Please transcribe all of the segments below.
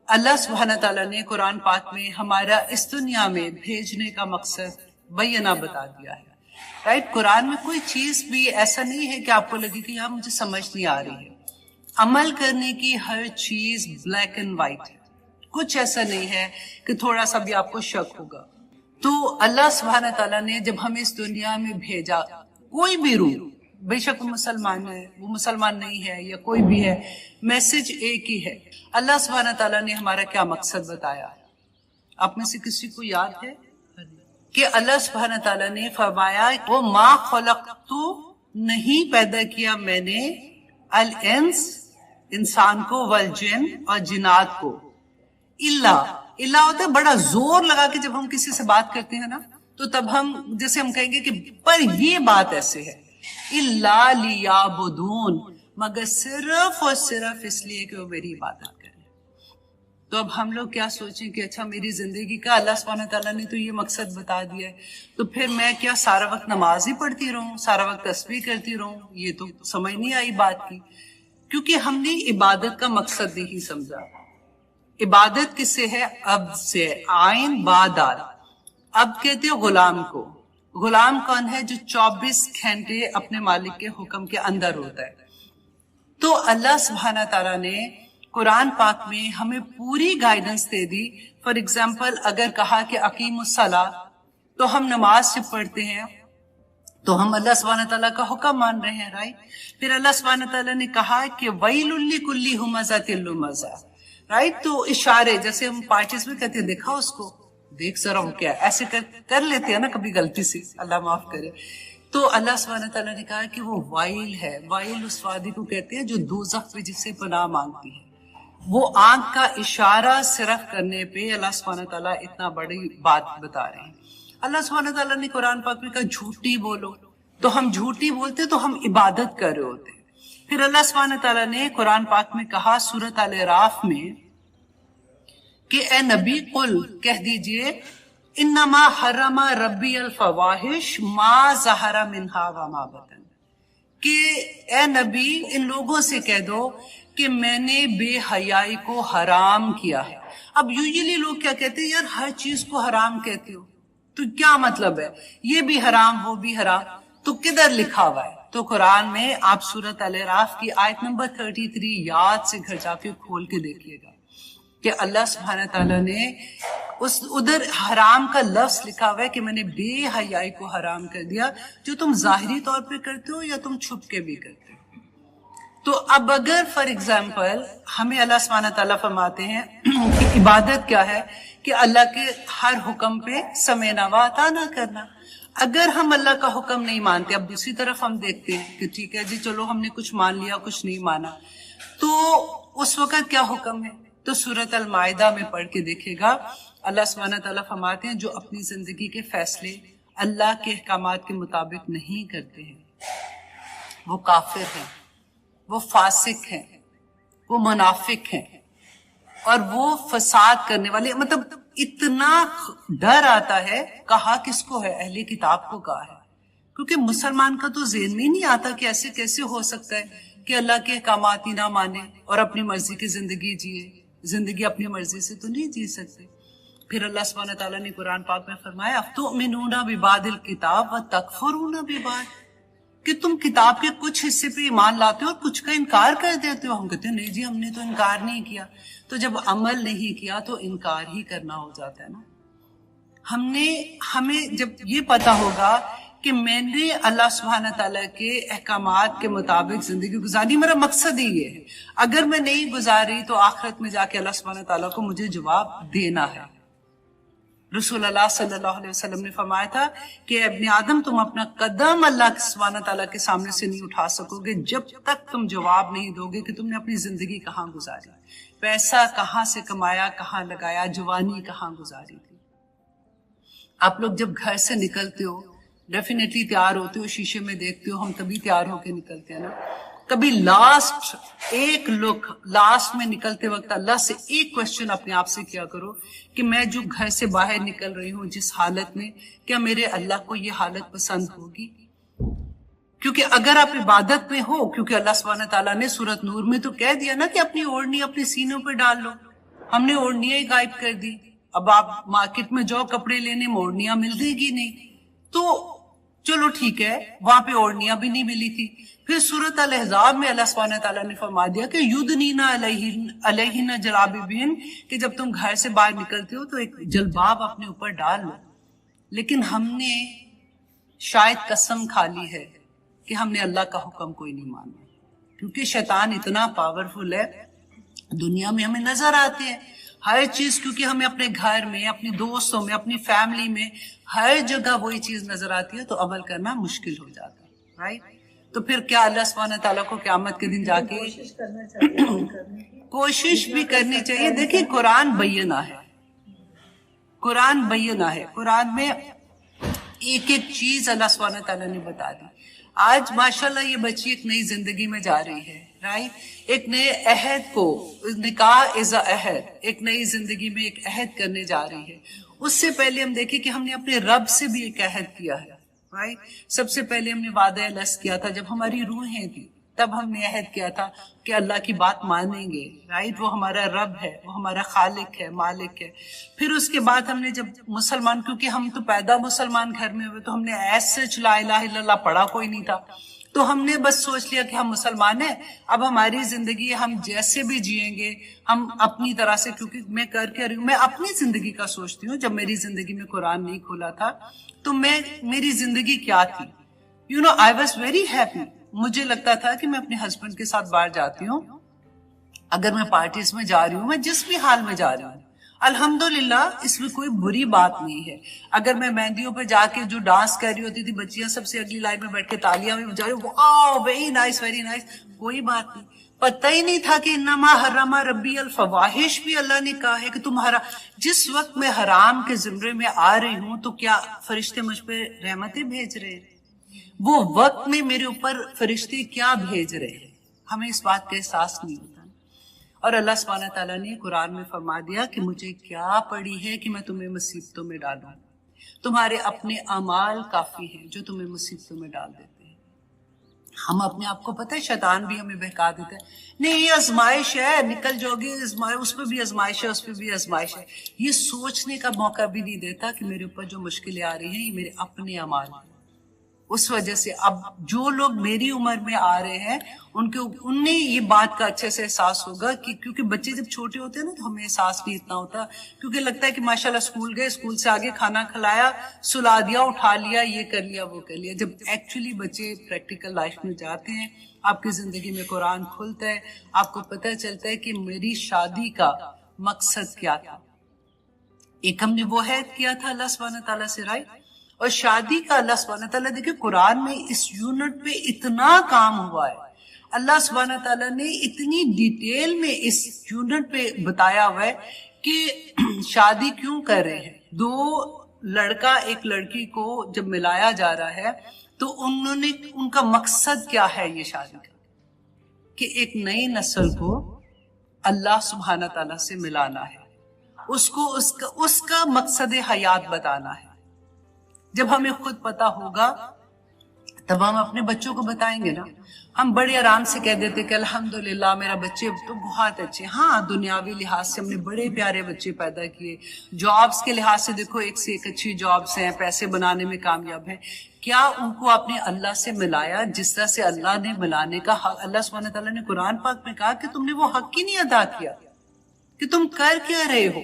اللہ سبحانہ تعالیٰ نے قرآن پاک میں ہمارا اس دنیا میں بھیجنے کا مقصد بیانہ بتا دیا ہے. رائٹ، قرآن میں کوئی چیز بھی ایسا نہیں ہے کہ آپ کو لگے کہ یہاں مجھے سمجھ نہیں آ رہی ہے. عمل کرنے کی ہر چیز بلیک اینڈ وائٹ ہے، کچھ ایسا نہیں ہے کہ تھوڑا سا بھی آپ کو شک ہوگا. تو اللہ سبحانہ تعالیٰ نے جب ہمیں اس دنیا میں بھیجا، کوئی بھی روح، بے شک وہ مسلمان ہے، وہ مسلمان نہیں ہے، یا کوئی بھی ہے، میسج ایک ہی ہے. اللہ سبحانہ تعالیٰ نے ہمارا کیا مقصد بتایا؟ آپ میں سے کسی کو یاد ہے کہ اللہ سبحانہ تعالیٰ نے فرمایا وہ ما خلقت، نہیں پیدا کیا میں نے، الانس، انسان کو، والجن، اور جنات کو، اللہ ہوتا ہے بڑا زور لگا کے جب ہم کسی سے بات کرتے ہیں نا، تو تب ہم جیسے ہم کہیں گے کہ پر یہ بات ایسے ہے، اللہ لیعبدون، مگر صرف اور صرف اس لیے کہ وہ میری عبادت کریں. تو اب ہم لوگ کیا سوچیں کہ اچھا میری زندگی کا اللہ سبحانہ تعالیٰ نے تو یہ مقصد بتا دیا ہے، تو پھر میں کیا سارا وقت نماز ہی پڑھتی رہوں، سارا وقت تسبیح کرتی رہوں؟ یہ تو سمجھ نہیں آئی بات کی، کیونکہ ہم نے عبادت کا مقصد نہیں سمجھا. عبادت کس سے ہے؟ اب سے، آئین بادال. اب کہتے ہیں غلام کو. غلام کون ہے؟ جو 24 گھنٹے اپنے مالک کے حکم کے اندر ہوتا ہے. تو اللہ سبحانہ تعالیٰ نے قرآن پاک میں ہمیں پوری guidance they the. For example اگر کہا کہ اقیم الصلاۃ، تو ہم نماز سے پڑھتے ہیں تو ہم اللہ سبحانہ تعالیٰ کا حکم مان رہے ہیں، رائٹ. پھر اللہ سبحانہ تعالیٰ نے کہا کہ ویل لکل ہمزۃ لمزہ، رائٹ. تو اشارے جیسے ہم پارٹیز میں کہتے ہیں دیکھا اس کو، دیکھ ذرا وہ کیا ایسے کر لیتے ہیں نا کبھی غلطی سے، اللہ معاف کرے. تو اللہ سبحانہ تعالیٰ نے کہا کہ وہ وائل ہے. وائل اس وادی کو کہتے ہیں جو دوزخ میں جس سے پناہ مانگتی ہے. وہ آنکھ کا اشارہ صرف کرنے پہ اللہ سبحانہ تعالیٰ اتنا بڑی بات بتا رہے ہیں. اللہ سبحانہ تعالیٰ نے قرآن پاک میں کہا جھوٹی بولو، تو ہم جھوٹی بولتے تو ہم عبادت کر رہے ہوتے. پھر اللہ سبحانہ تعالیٰ نے قرآن پاک میں کہا سورۃ الاعراف میں کہ اے نبی قل، کہہ دیجئے، انما حرم ربی الفواحش ما ظہر منہا وما بطن، کہ اے نبی ان لوگوں سے کہہ دو کہ میں نے بے حیائی کو حرام کیا ہے. اب یوزلی لوگ کیا کہتے ہیں، یار ہر چیز کو حرام کہتے ہو تو کیا مطلب ہے؟ یہ بھی حرام وہ بھی حرام، تو کدھر لکھا ہوا ہے؟ تو قرآن میں آپ سورۃ الاعراف کی آیت نمبر 33 یاد سے گھر جا کے کھول کے دیکھیے گا کہ اللہ سبحانہ تعالیٰ نے ادھر حرام کا لفظ لکھا ہوا ہے کہ میں نے بے حیائی کو حرام کر دیا، جو تم ظاہری طور پہ کرتے ہو یا تم چھپ کے بھی کرتے ہو. تو اب اگر فار ایگزامپل ہمیں اللہ سبحانہ تعالیٰ فرماتے ہیں کہ عبادت کیا ہے، کہ اللہ کے ہر حکم پہ سمعنا و اطعنا کرنا. اگر ہم اللہ کا حکم نہیں مانتے، اب دوسری طرف ہم دیکھتے ہیں کہ ٹھیک ہے جی چلو ہم نے کچھ مان لیا کچھ نہیں مانا، تو اس وقت کیا حکم ہے؟ تو سورۃ المائدہ میں پڑھ کے دیکھے گا، اللہ سبحانہ تعالیٰ فرماتے ہیں جو اپنی زندگی کے فیصلے اللہ کے احکامات کے مطابق نہیں کرتے ہیں وہ کافر ہیں، وہ فاسق ہیں، وہ منافق ہیں، اور وہ فساد کرنے والے. مطلب اتنا ڈر آتا ہے، کہا کس کو ہے؟ اہل کتاب کو کہا ہے، کیونکہ مسلمان کا تو ذہن میں نہیں آتا کہ ایسے کیسے ہو سکتا ہے کہ اللہ کے احکامات ہی نہ مانے اور اپنی مرضی کی زندگی جیے. زندگی اپنی مرضی سے تو نہیں جی سکتے. پھر اللہ سبحانہ تعالیٰ نے قرآن پاک میں فرمایا افتؤمنون ببعض الکتاب وتکفرون ببعض، کہ تم کتاب کے کچھ حصے پہ ایمان لاتے ہو اور کچھ کا انکار کر دیتے ہو. ہم کہتے ہیں نہیں جی ہم نے تو انکار نہیں کیا. تو جب عمل نہیں کیا تو انکار ہی کرنا ہو جاتا ہے نا. ہمیں جب یہ پتا ہوگا کہ میں نے اللہ سبحانہ تعالیٰ کے احکامات کے مطابق زندگی گزاری، میرا مقصد ہی یہ ہے. اگر میں نہیں گزاری تو آخرت میں جا کے اللہ سبحانہ تعالیٰ کو مجھے جواب دینا ہے. رسول اللہ صلی اللہ علیہ وسلم نے فرمایا تھا کہ ابن آدم تم اپنا قدم اللہ سبحانہ تعالیٰ کے سامنے سے نہیں اٹھا سکو گے جب تک تم جواب نہیں دو گے کہ تم نے اپنی زندگی کہاں گزاری، پیسہ کہاں سے کمایا، کہاں لگایا، جوانی کہاں گزاری تھی. آپ لوگ جب گھر سے نکلتے ہو ڈیفینیٹلی تیار ہوتے ہو، شیشے میں دیکھتے ہو، ہم تبھی تیار ہو کے نکلتے ہیں نا. کبھی ایک لک لاسٹ میں نکلتے وقت اللہ سے ایک کوشچن اپنے آپ سے کیا کرو کہ میں جو گھر سے باہر نکل رہی ہوں جس حالت میں، کیا میرے اللہ کو یہ حالت پسند ہوگی؟ کیونکہ اگر آپ عبادت میں ہو، کیونکہ اللہ سبحانہ تعالیٰ نے سورۃ نور میں تو کہہ دیا نا کہ اپنی اوڑھنی اپنے سینوں پہ ڈال لو، ہم نے اوڑھنیاں ہی غائب کر دی. اب آپ مارکیٹ میں جاؤ کپڑے لینے میں اوڑھنیاں ملے گی نہیں. تو چلو ٹھیک ہے, وہاں پہ اوڑھنیاں بھی نہیں ملی تھی. پھر سورۃ الاحزاب میں اللہ سبحانہ تعالیٰ نے فرما دیا کہ یدنین علیہن جلابیبہن, کہ جب تم گھر سے باہر نکلتے ہو تو ایک جلباب اپنے اوپر ڈال لو. لیکن ہم نے شاید قسم کھا لی ہے کہ ہم نے اللہ کا حکم کوئی نہیں مانا, کیونکہ شیطان اتنا پاورفل ہے. دنیا میں ہمیں نظر آتے ہیں ہر چیز, کیونکہ ہمیں اپنے گھر میں, اپنے دوستوں میں, اپنی فیملی میں ہر جگہ وہی چیز نظر آتی ہے, تو عمل کرنا مشکل ہو جاتا ہے. رائٹ, تو پھر کیا اللہ سبحانہ تعالیٰ کو قیامت کے دن جا کے کوشش بھی کرنی چاہیے. دیکھیں قرآن بینہ ہے, قرآن بینہ ہے, قرآن میں ایک ایک چیز اللہ سبحانہ تعالیٰ نے بتا دی. آج ماشاءاللہ یہ بچی ایک نئی زندگی میں جا رہی ہے, رائٹ, ایک نئے عہد کو, نکاح از اے عہد, ایک نئی زندگی میں ایک عہد کرنے جا رہی ہے. اس سے پہلے ہم دیکھیں کہ ہم نے اپنے رب سے بھی ایک عہد کیا ہے, رائٹ. سب سے پہلے ہم نے وعدہ الست کیا تھا جب ہماری روحیں تھی, تب ہم نے عہد کیا تھا کہ اللہ کی بات مانیں گے, رائٹ. وہ ہمارا رب ہے, وہ ہمارا خالق ہے, مالک ہے. پھر اس کے بعد ہم نے جب مسلمان, کیونکہ ہم تو پیدا مسلمان گھر میں ہوئے, تو ہم نے ایسے لا الہ الا اللہ پڑھا کوئی نہیں تھا, تو ہم نے بس سوچ لیا کہ ہم مسلمان ہیں, اب ہماری زندگی ہم جیسے بھی جئیں گے ہم اپنی طرح سے, کیونکہ میں کر کے رہی ہوں, میں اپنی زندگی کا سوچتی ہوں. جب میری زندگی میں قرآن نہیں کھولا تھا تو میری زندگی کیا تھی, you know, I was very happy. مجھے لگتا تھا کہ میں اپنے ہسبینڈ کے ساتھ باہر جاتی ہوں, اگر میں پارٹیز میں جا رہی ہوں, میں جس بھی حال میں جا رہی ہوں, الحمدللہ اس میں کوئی بری بات نہیں ہے. اگر میں مہندیوں پہ جا کے جو ڈانس کر رہی ہوتی تھی, بچیاں سب سے اگلی لائن میں بیٹھ کے تالیاں بھی بجا رہی, واو ویری نائس ویری نائس, کوئی بات نہیں. پتہ ہی نہیں تھا کہ انما حرم ربی الفواحش بھی اللہ نے کہا ہے کہ تمہارا, جس وقت میں حرام کے زمرے میں آ رہی ہوں تو کیا فرشتے مجھ پہ رحمتیں بھیج رہے ہیں, وہ وقت میں میرے اوپر فرشتے کیا بھیج رہے ہیں, ہمیں اس بات کا احساس نہیں ہوتا. اور اللہ سبحانہ تعالیٰ نے قرآن میں فرما دیا کہ مجھے کیا پڑی ہے کہ میں تمہیں مصیبتوں میں ڈالوں, تمہارے اپنے اعمال کافی ہیں جو تمہیں مصیبتوں میں ڈال دیتے ہیں. ہم اپنے آپ کو پتہ ہے شیطان بھی ہمیں بہکا دیتا ہے, نہیں یہ آزمائش ہے, نکل جاؤ گے, اس پہ بھی آزمائش ہے, اس پہ بھی آزمائش ہے. یہ سوچنے کا موقع بھی نہیں دیتا کہ میرے اوپر جو مشکلیں آ رہی ہیں یہ میرے اپنے اعمال ہیں. اس وجہ سے اب جو لوگ میری عمر میں آ رہے ہیں ان نے یہ بات کا اچھے سے احساس ہوگا کہ کیونکہ بچے جب چھوٹے ہوتے ہیں نا تو ہمیں احساس بھی اتنا ہوتا, کیونکہ لگتا ہے کہ ماشاءاللہ اسکول گئے, اسکول سے آگے کھانا کھلایا, سلا دیا, اٹھا لیا, یہ کر لیا, وہ کر لیا. جب ایکچولی بچے پریکٹیکل لائف میں جاتے ہیں, آپ کی زندگی میں قرآن کھلتا ہے, آپ کو پتہ چلتا ہے کہ میری شادی کا مقصد کیا تھا. ایک ہم نے وہ عہد کیا تھا اللہ سبحانہ تعالیٰ سے, رائٹ, اور شادی کا اللہ سبحانہ تعالیٰ, دیکھیں قرآن میں اس یونٹ پہ اتنا کام ہوا ہے, اللہ سبحانہ تعالیٰ نے اتنی ڈیٹیل میں اس یونٹ پہ بتایا ہوا ہے کہ شادی کیوں کر رہے ہیں. دو لڑکا ایک لڑکی کو جب ملایا جا رہا ہے تو ان کا مقصد کیا ہے یہ شادی کا, کہ ایک نئی نسل کو اللہ سبحانہ تعالیٰ سے ملانا ہے, اس کو اس کا مقصد حیات بتانا ہے. جب ہمیں خود پتا ہوگا تب ہم اپنے بچوں کو بتائیں گے نا. ہم بڑے آرام سے کہہ دیتے کہ الحمدللہ میرا بچے تو بہت اچھے, ہاں دنیاوی لحاظ سے ہم نے بڑے پیارے بچے پیدا کیے, جابز کے لحاظ سے دیکھو ایک سے ایک اچھی جابز ہیں, پیسے بنانے میں کامیاب ہیں. کیا ان کو آپ نے اللہ سے ملایا جس طرح سے اللہ نے ملانے کا حق, اللہ سبحانہ تعالیٰ نے قرآن پاک میں کہا کہ تم نے وہ حق ہی نہیں ادا کیا, کہ تم کر کیا رہے ہو,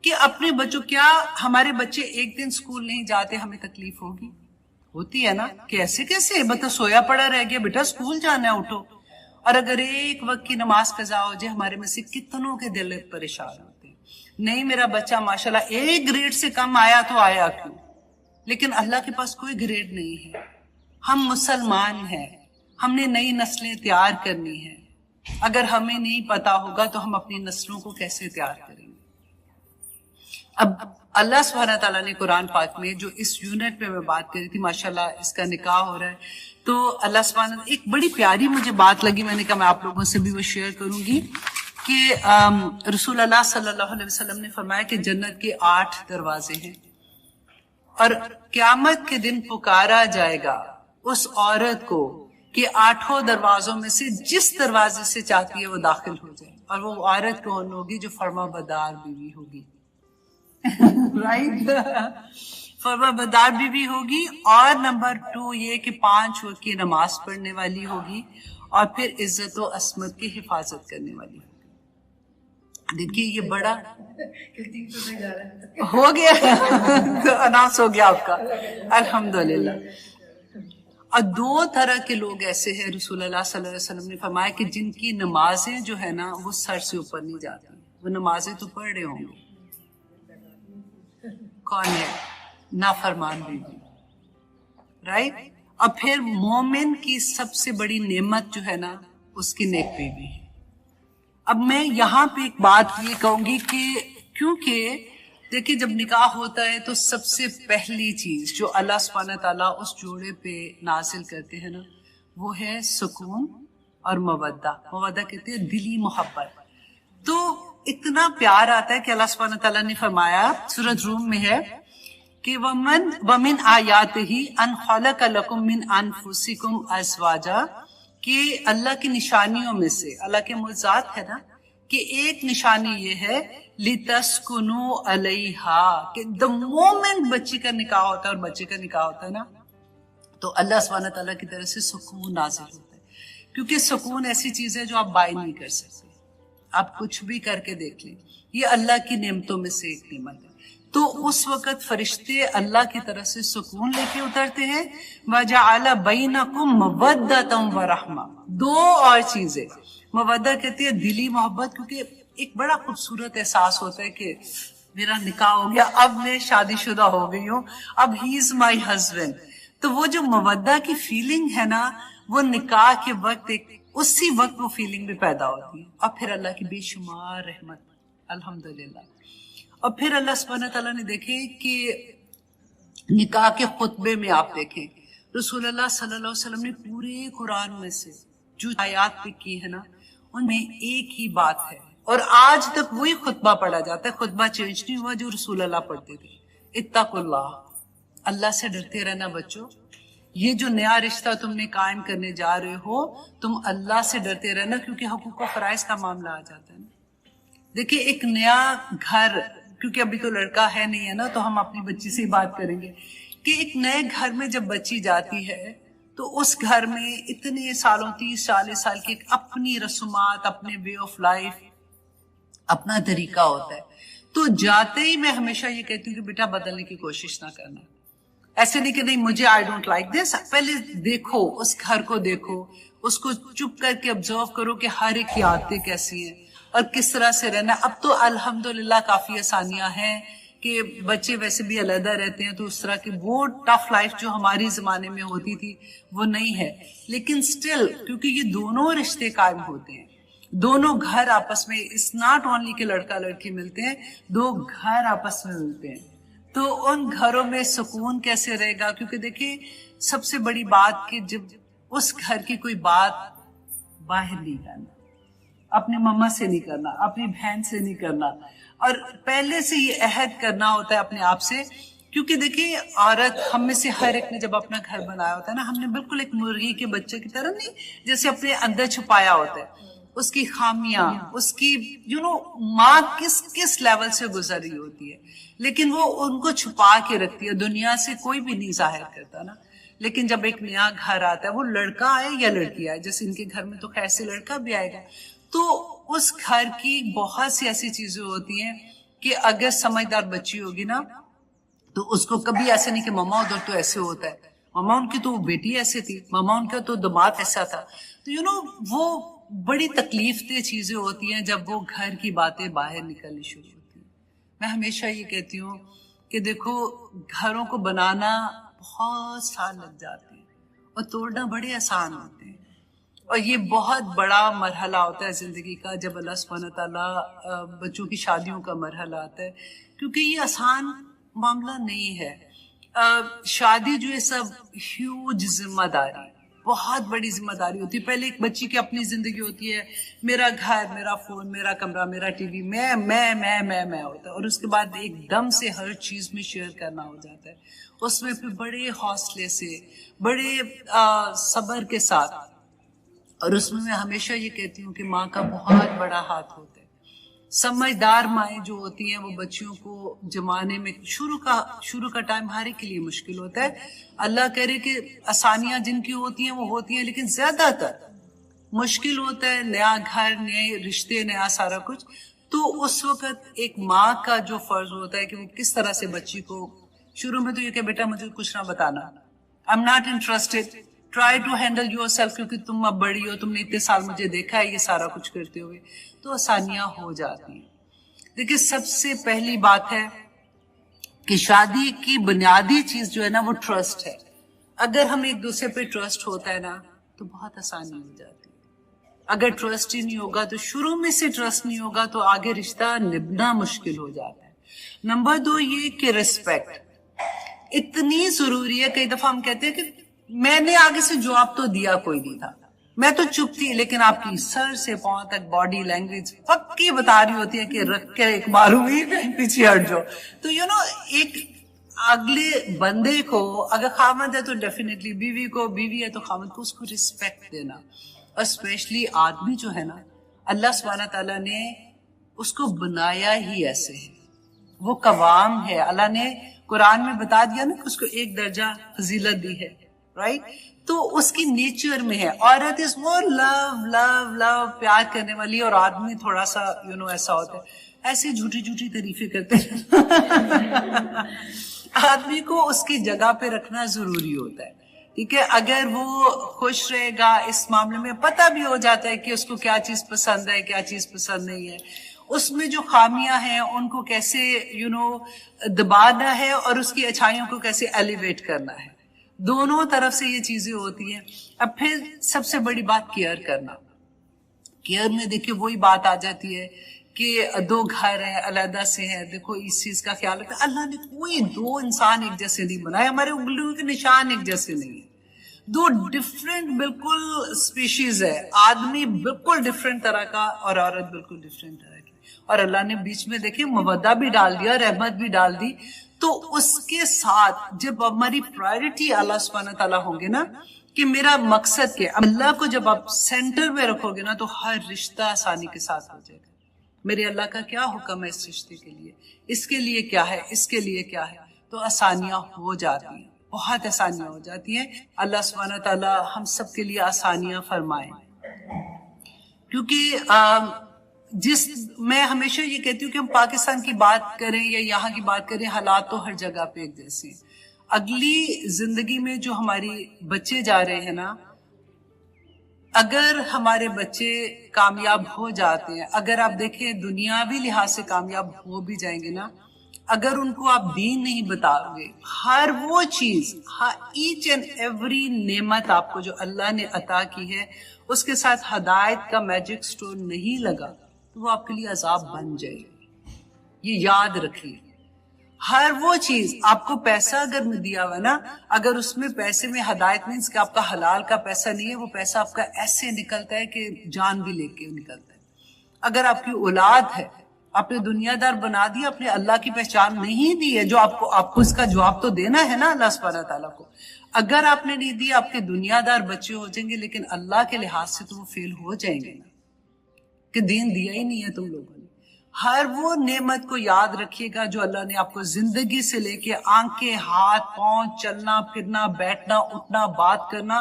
کہ اپنے بچوں, کیا ہمارے بچے ایک دن سکول نہیں جاتے ہمیں تکلیف ہوگی, ہوتی ہے نا, کیسے کیسے بتا سویا پڑا رہ گیا, بیٹا سکول جانا ہے اٹھو. اور اگر ایک وقت کی نماز قضا ہو جائے, ہمارے میں سے کتنوں کے دل پریشان ہوتے ہیں, نہیں میرا بچہ ماشاءاللہ ایک گریڈ سے کم آیا تو آیا کیوں, لیکن اللہ کے پاس کوئی گریڈ نہیں ہے. ہم مسلمان ہیں, ہم نے نئی نسلیں تیار کرنی ہیں, اگر ہمیں نہیں پتا ہوگا تو ہم اپنی نسلوں کو کیسے تیار کریں گے. اب اللہ سبحانہ تعالیٰ نے قرآن پاک میں جو اس یونٹ پہ میں بات کری تھی, ماشاءاللہ اس کا نکاح ہو رہا ہے, تو اللہ سبحانہ ایک بڑی پیاری مجھے بات لگی, میں نے کہا میں آپ لوگوں سے بھی وہ شیئر کروں گی, کہ رسول اللہ صلی اللہ علیہ وسلم نے فرمایا کہ جنت کے 8 دروازے ہیں, اور قیامت کے دن پکارا جائے گا اس عورت کو کہ 8 دروازوں میں سے جس دروازے سے چاہتی ہے وہ داخل ہو جائے. اور وہ عورت کون ہوگی؟ جو فرما بردار بیوی ہوگی. رائٹ فرما بردار بیوی ہوگی. اور نمبر 2 یہ کہ 5 وقت کی نماز پڑھنے والی ہوگی اور پھر عزت و عصمت کی حفاظت کرنے والی ہوگی. دیکھیے یہ بڑا ہو گیا اناؤنس ہو گیا آپ کا الحمدللہ. اور 2 طرح کے لوگ ایسے ہیں رسول اللہ صلی اللہ علیہ وسلم نے فرمایا کہ جن کی نمازیں جو ہے نا وہ سر سے اوپر نہیں جاتی. وہ نمازیں تو پڑھ رہے ہوں گے. کون ہے؟ نافرمان بیوی. رائٹ. اور پھر مومن کی سب سے بڑی نعمت جو ہے نا اس کی نیک بیوی ہے. اب میں یہاں پہ ایک بات یہ کہوں گی کہ کیونکہ دیکھیں جب نکاح ہوتا ہے تو سب سے پہلی چیز جو اللہ سبحانہ تعالیٰ اس جوڑے پہ نازل کرتے ہیں نا وہ ہے سکون اور مودہ. مودہ کہتے ہیں دلی محبت. تو اتنا پیار آتا ہے کہ اللہ سبحانہ تعالیٰ نے فرمایا سورۃ روم میں ہے کہ وَمِنْ آیَاتِهِ أَنْ خَلَقَ لَكُم مِّنْ أَنفُسِكُمْ أَزْوَاجًا کہ اللہ کی نشانیوں میں سے اللہ کے معجزات ہے نا کہ ایک نشانی یہ ہے لِتَسْكُنُوا عَلَيْهَا کہ the moment بچی کا نکاح ہوتا ہے اور بچے کا نکاح ہوتا ہے نا تو اللہ سبحانہ تعالیٰ کی طرف سے سکون نازل ہوتا ہے. کیونکہ سکون ایسی چیز ہے جو آپ بائی نہیں کر سکتے. آپ کچھ بھی کر کے دیکھ لیں یہ اللہ کی نعمتوں میں سے ایک نعمت ہے. تو اس وقت فرشتے اللہ کی طرف سے سکون لے کے اترتے ہیں. وَجَعَلَ بَيْنَكُمْ مَوَدَّةً وَرَحْمَةً. 2 اور چیزیں. مودہ کہتے ہیں دلی محبت کیونکہ ایک بڑا خوبصورت احساس ہوتا ہے کہ میرا نکاح ہو گیا اب میں شادی شدہ ہو گئی ہوں اب ہی از مائی ہسبینڈ. تو وہ جو مودہ کی فیلنگ ہے نا وہ نکاح کے وقت اسی وقت وہ فیلنگ بھی پیدا ہوتی ہے. اور پھر اللہ کی بے شمار رحمت الحمدللہ. اور پھر اللہ سبحانہ تعالیٰ نے دیکھے کہ نکاح کے خطبے میں آپ دیکھیں رسول اللہ صلی اللہ علیہ وسلم نے پورے قرآن میں سے جو آیات پہ کی ہے نا ان میں ایک ہی بات ہے اور آج تک وہی خطبہ پڑھا جاتا ہے. خطبہ چینج نہیں ہوا جو رسول اللہ پڑھتے تھے. اتقوا اللہ. اللہ سے ڈرتے رہنا بچوں. یہ جو نیا رشتہ تم نے قائم کرنے جا رہے ہو تم اللہ سے ڈرتے رہنا کیونکہ حقوق و فرائض کا معاملہ آ جاتا ہے نا. دیکھیں ایک نیا گھر کیونکہ ابھی تو لڑکا ہے نہیں ہے نا تو ہم اپنی بچی سے ہی بات کریں گے کہ ایک نئے گھر میں جب بچی جاتی ہے تو اس گھر میں اتنے سالوں 30-40 سال کی اپنی رسومات اپنے وے آف لائف اپنا طریقہ ہوتا ہے. تو جاتے ہی میں ہمیشہ یہ کہتی ہوں کہ بیٹا بدلنے کی کوشش نہ کرنا. ایسے نہیں کہ نہیں مجھے آئی ڈونٹ لائک دس. پہلے دیکھو اس گھر کو دیکھو اس کو چپ کر کے آبزرو کرو کہ ہر ایک کی عادتیں کیسی ہیں اور کس طرح سے رہنا. اب تو الحمدللہ کافی آسانیاں ہیں کہ بچے ویسے بھی علیحدہ رہتے ہیں تو اس طرح کی وہ ٹف لائف جو ہماری زمانے میں ہوتی تھی وہ نہیں ہے. لیکن سٹل کیونکہ یہ دونوں رشتے قائم ہوتے ہیں دونوں گھر آپس میں اٹس ناٹ اونلی کہ لڑکا لڑکی ملتے ہیں 2 گھر آپس میں ملتے ہیں تو ان گھروں میں سکون کیسے رہے گا. کیونکہ دیکھیں سب سے بڑی بات کہ جب اس گھر کی کوئی بات باہر نہیں کرنا اپنی مما سے نہیں کرنا اپنی بہن سے نہیں کرنا اور پہلے سے یہ عہد کرنا ہوتا ہے اپنے آپ سے. کیونکہ دیکھیں عورت ہم میں سے ہر ایک نے جب اپنا گھر بنایا ہوتا ہے نا ہم نے بالکل ایک مرغی کے بچے کی طرح نہیں جیسے اپنے اندر چھپایا ہوتا ہے اس کی خامیاں اس کی ماں کس لیول سے گزر رہی ہوتی ہے لیکن وہ ان کو چھپا کے رکھتی ہے. دنیا سے کوئی بھی نہیں ظاہر کرتا نا. لیکن جب ایک نیا گھر آتا ہے وہ لڑکا آئے یا لڑکی آئے جیسے ان کے گھر میں تو خیر سے لڑکا بھی آئے گا تو اس گھر کی بہت سی ایسی چیزیں ہوتی ہیں کہ اگر سمجھدار بچی ہوگی نا تو اس کو کبھی ایسے نہیں کہ ماما ادھر تو ایسے ہوتا ہے ماما ان کی تو بیٹی ایسے تھی ماما ان کا تو دماغ ایسا تھا. تو وہ بڑی تکلیف دہ چیزیں ہوتی ہیں جب وہ گھر کی باتیں باہر نکلنی شروع ہوتی ہیں. میں ہمیشہ یہ کہتی ہوں کہ دیکھو گھروں کو بنانا بہت سال لگ جاتے ہیں اور توڑنا بڑے آسان ہوتے ہیں اور یہ بہت بڑا مرحلہ ہوتا ہے زندگی کا جب اللہ سبحانہ تعالیٰ بچوں کی شادیوں کا مرحلہ آتا ہے کیونکہ یہ آسان معاملہ نہیں ہے. شادی جو ہے سب ہیوج ذمہ داری بہت بڑی ذمہ داری ہوتی ہے. پہلے ایک بچی کی اپنی زندگی ہوتی ہے میرا گھر میرا فون میرا کمرہ میرا ٹی وی میں ہوتا ہے اور اس کے بعد ایک دم سے ہر چیز میں شیئر کرنا ہو جاتا ہے. اس میں پھر بڑے حوصلے سے بڑے صبر کے ساتھ اور اس میں ہمیشہ یہ کہتی ہوں کہ ماں کا بہت بڑا ہاتھ ہوتا ہے. سمجھدار مائیں جو ہوتی ہیں وہ بچیوں کو جمانے میں شروع کا ٹائم ہر ایک کے لیے مشکل ہوتا ہے. اللہ کرے کہ آسانیاں جن کی ہوتی ہیں وہ ہوتی ہیں، لیکن زیادہ تر مشکل ہوتا ہے. نیا گھر، نئے رشتے، نیا سارا کچھ. تو اس وقت ایک ماں کا جو فرض ہوتا ہے کہ وہ کس طرح سے بچی کو شروع میں تو یہ کہ بیٹا مجھے کچھ نہ بتانا، I'm not interested, try to handle yourself، کیونکہ تم اب بڑی ہو، تم نے اتنے سال مجھے دیکھا ہے یہ سارا کچھ کرتے ہوئے، تو آسانیاں ہو جاتی ہیں. دیکھیں سب سے پہلی بات ہے کہ شادی کی بنیادی چیز جو ہے نا وہ ٹرسٹ ہے. اگر ہم ایک دوسرے پہ ٹرسٹ ہوتا ہے نا تو بہت آسانی ہو جاتی ہے. اگر ٹرسٹ ہی نہیں ہوگا تو شروع میں سے ٹرسٹ نہیں ہوگا تو آگے رشتہ نبھنا مشکل ہو جاتا ہے. نمبر 2 یہ کہ ریسپیکٹ اتنی ضروری ہے. کئی دفعہ ہم کہتے ہیں کہ میں نے آگے سے جواب تو دیا کوئی نہیں تھا، میں تو چپ تھی، لیکن آپ کی سر سے پاؤں تک باڈی لینگویج پکی بتا رہی ہوتی ہے کہ رکھ کے ایک ماروی پیچھے ہٹ جاؤ. تو ایک اگلے بندے کو اگر خامد ہے تو ڈیفینیٹلی بیوی کو، بیوی ہے تو خامد کو، اس کو ریسپیکٹ دینا. اور اسپیشلی آدمی جو ہے نا اللہ سبحانہ تعالیٰ نے اس کو بنایا ہی ایسے ہے، وہ قوام ہے. اللہ نے قرآن میں بتا دیا نا کہ اس کو ایک درجہ فضیلت دی ہے، رائٹ؟ تو اس کی نیچر میں ہے. عورت اس وہ لو پیار کرنے والی، اور آدمی تھوڑا سا ایسا ہوتا ہے، ایسی جھوٹی جھوٹی تعریفیں کرتے ہیں. آدمی کو اس کی جگہ پہ رکھنا ضروری ہوتا ہے، ٹھیک ہے؟ اگر وہ خوش رہے گا اس معاملے میں، پتہ بھی ہو جاتا ہے کہ اس کو کیا چیز پسند ہے، کیا چیز پسند نہیں ہے، اس میں جو خامیاں ہیں ان کو کیسے دبانا ہے اور اس کی اچھائیوں کو کیسے ایلیویٹ کرنا ہے. دونوں طرف سے یہ چیزیں ہوتی ہیں. اب پھر سب سے بڑی بات کیئر کرنا. کیئر میں دیکھیں وہی بات آ جاتی ہے کہ 2 گھر ہیں، علیحدہ سے ہیں، دیکھو اس چیز کا خیال رکھیں. اللہ نے کوئی 2 انسان ایک جیسے نہیں بنائے، ہمارے انگلیوں کے نشان ایک جیسے نہیں ہیں. 2 ڈفرینٹ بالکل اسپیشیز ہے. آدمی بالکل ڈفرینٹ طرح کا اور عورت بالکل ڈفرینٹ طرح کی. اور اللہ نے بیچ میں دیکھیں مودہ بھی ڈال دیا، رحمت بھی ڈال دی. تو اس کے ساتھ جب ہماری پرائرٹی اللہ سبحانہ تعالیٰ ہوں گے نا کہ میرا مقصد کیا، اللہ کو جب آپ سینٹر میں رکھو گے نا تو ہر رشتہ آسانی کے ساتھ ہو جائے گا. میرے اللہ کا کیا حکم ہے اس رشتے کے لیے، اس کے لیے کیا ہے، اس کے لیے کیا ہے، تو آسانیاں ہو جاتی ہیں، بہت آسانیاں ہو جاتی ہیں. اللہ سبحانہ تعالیٰ ہم سب کے لیے آسانیاں فرمائیں. کیونکہ میں ہمیشہ یہ کہتی ہوں کہ ہم پاکستان کی بات کریں یا یہاں کی بات کریں، حالات تو ہر جگہ پہ ایک جیسے. اگلی زندگی میں جو ہماری بچے جا رہے ہیں نا، اگر ہمارے بچے کامیاب ہو جاتے ہیں، اگر آپ دیکھیں دنیاوی لحاظ سے کامیاب ہو بھی جائیں گے نا، اگر ان کو آپ دین نہیں بتاؤ گے، ہر وہ چیز، ایچ اینڈ ایوری نعمت آپ کو جو اللہ نے عطا کی ہے اس کے ساتھ ہدایت کا میجک سٹون نہیں لگا تو وہ آپ کے لیے عذاب بن جائے گی. یہ یاد رکھیے. ہر وہ چیز، آپ کو پیسہ اگر دیا ہوا نا، اگر اس میں پیسے میں ہدایت مینس کہ آپ کا حلال کا پیسہ نہیں ہے، وہ پیسہ آپ کا ایسے نکلتا ہے کہ جان بھی لے کے نکلتا ہے. اگر آپ کی اولاد ہے، آپ نے دنیا دار بنا دیا، اپنے اللہ کی پہچان نہیں دی ہے، جو آپ کو اس کا جواب تو دینا ہے نا اللہ سبحانہ تعالیٰ کو. اگر آپ نے نہیں دیا، آپ کے دنیا دار بچے ہو جائیں گے، لیکن اللہ کے لحاظ سے تو وہ فیل ہو جائیں گے نا، کہ دین دیا ہی نہیں ہے تم لوگوں نے. ہر وہ نعمت کو یاد رکھیے گا جو اللہ نے آپ کو زندگی سے لے کے آنکھیں، ہاتھ، پاؤں، چلنا پھرنا، بیٹھنا اٹھنا، بات کرنا،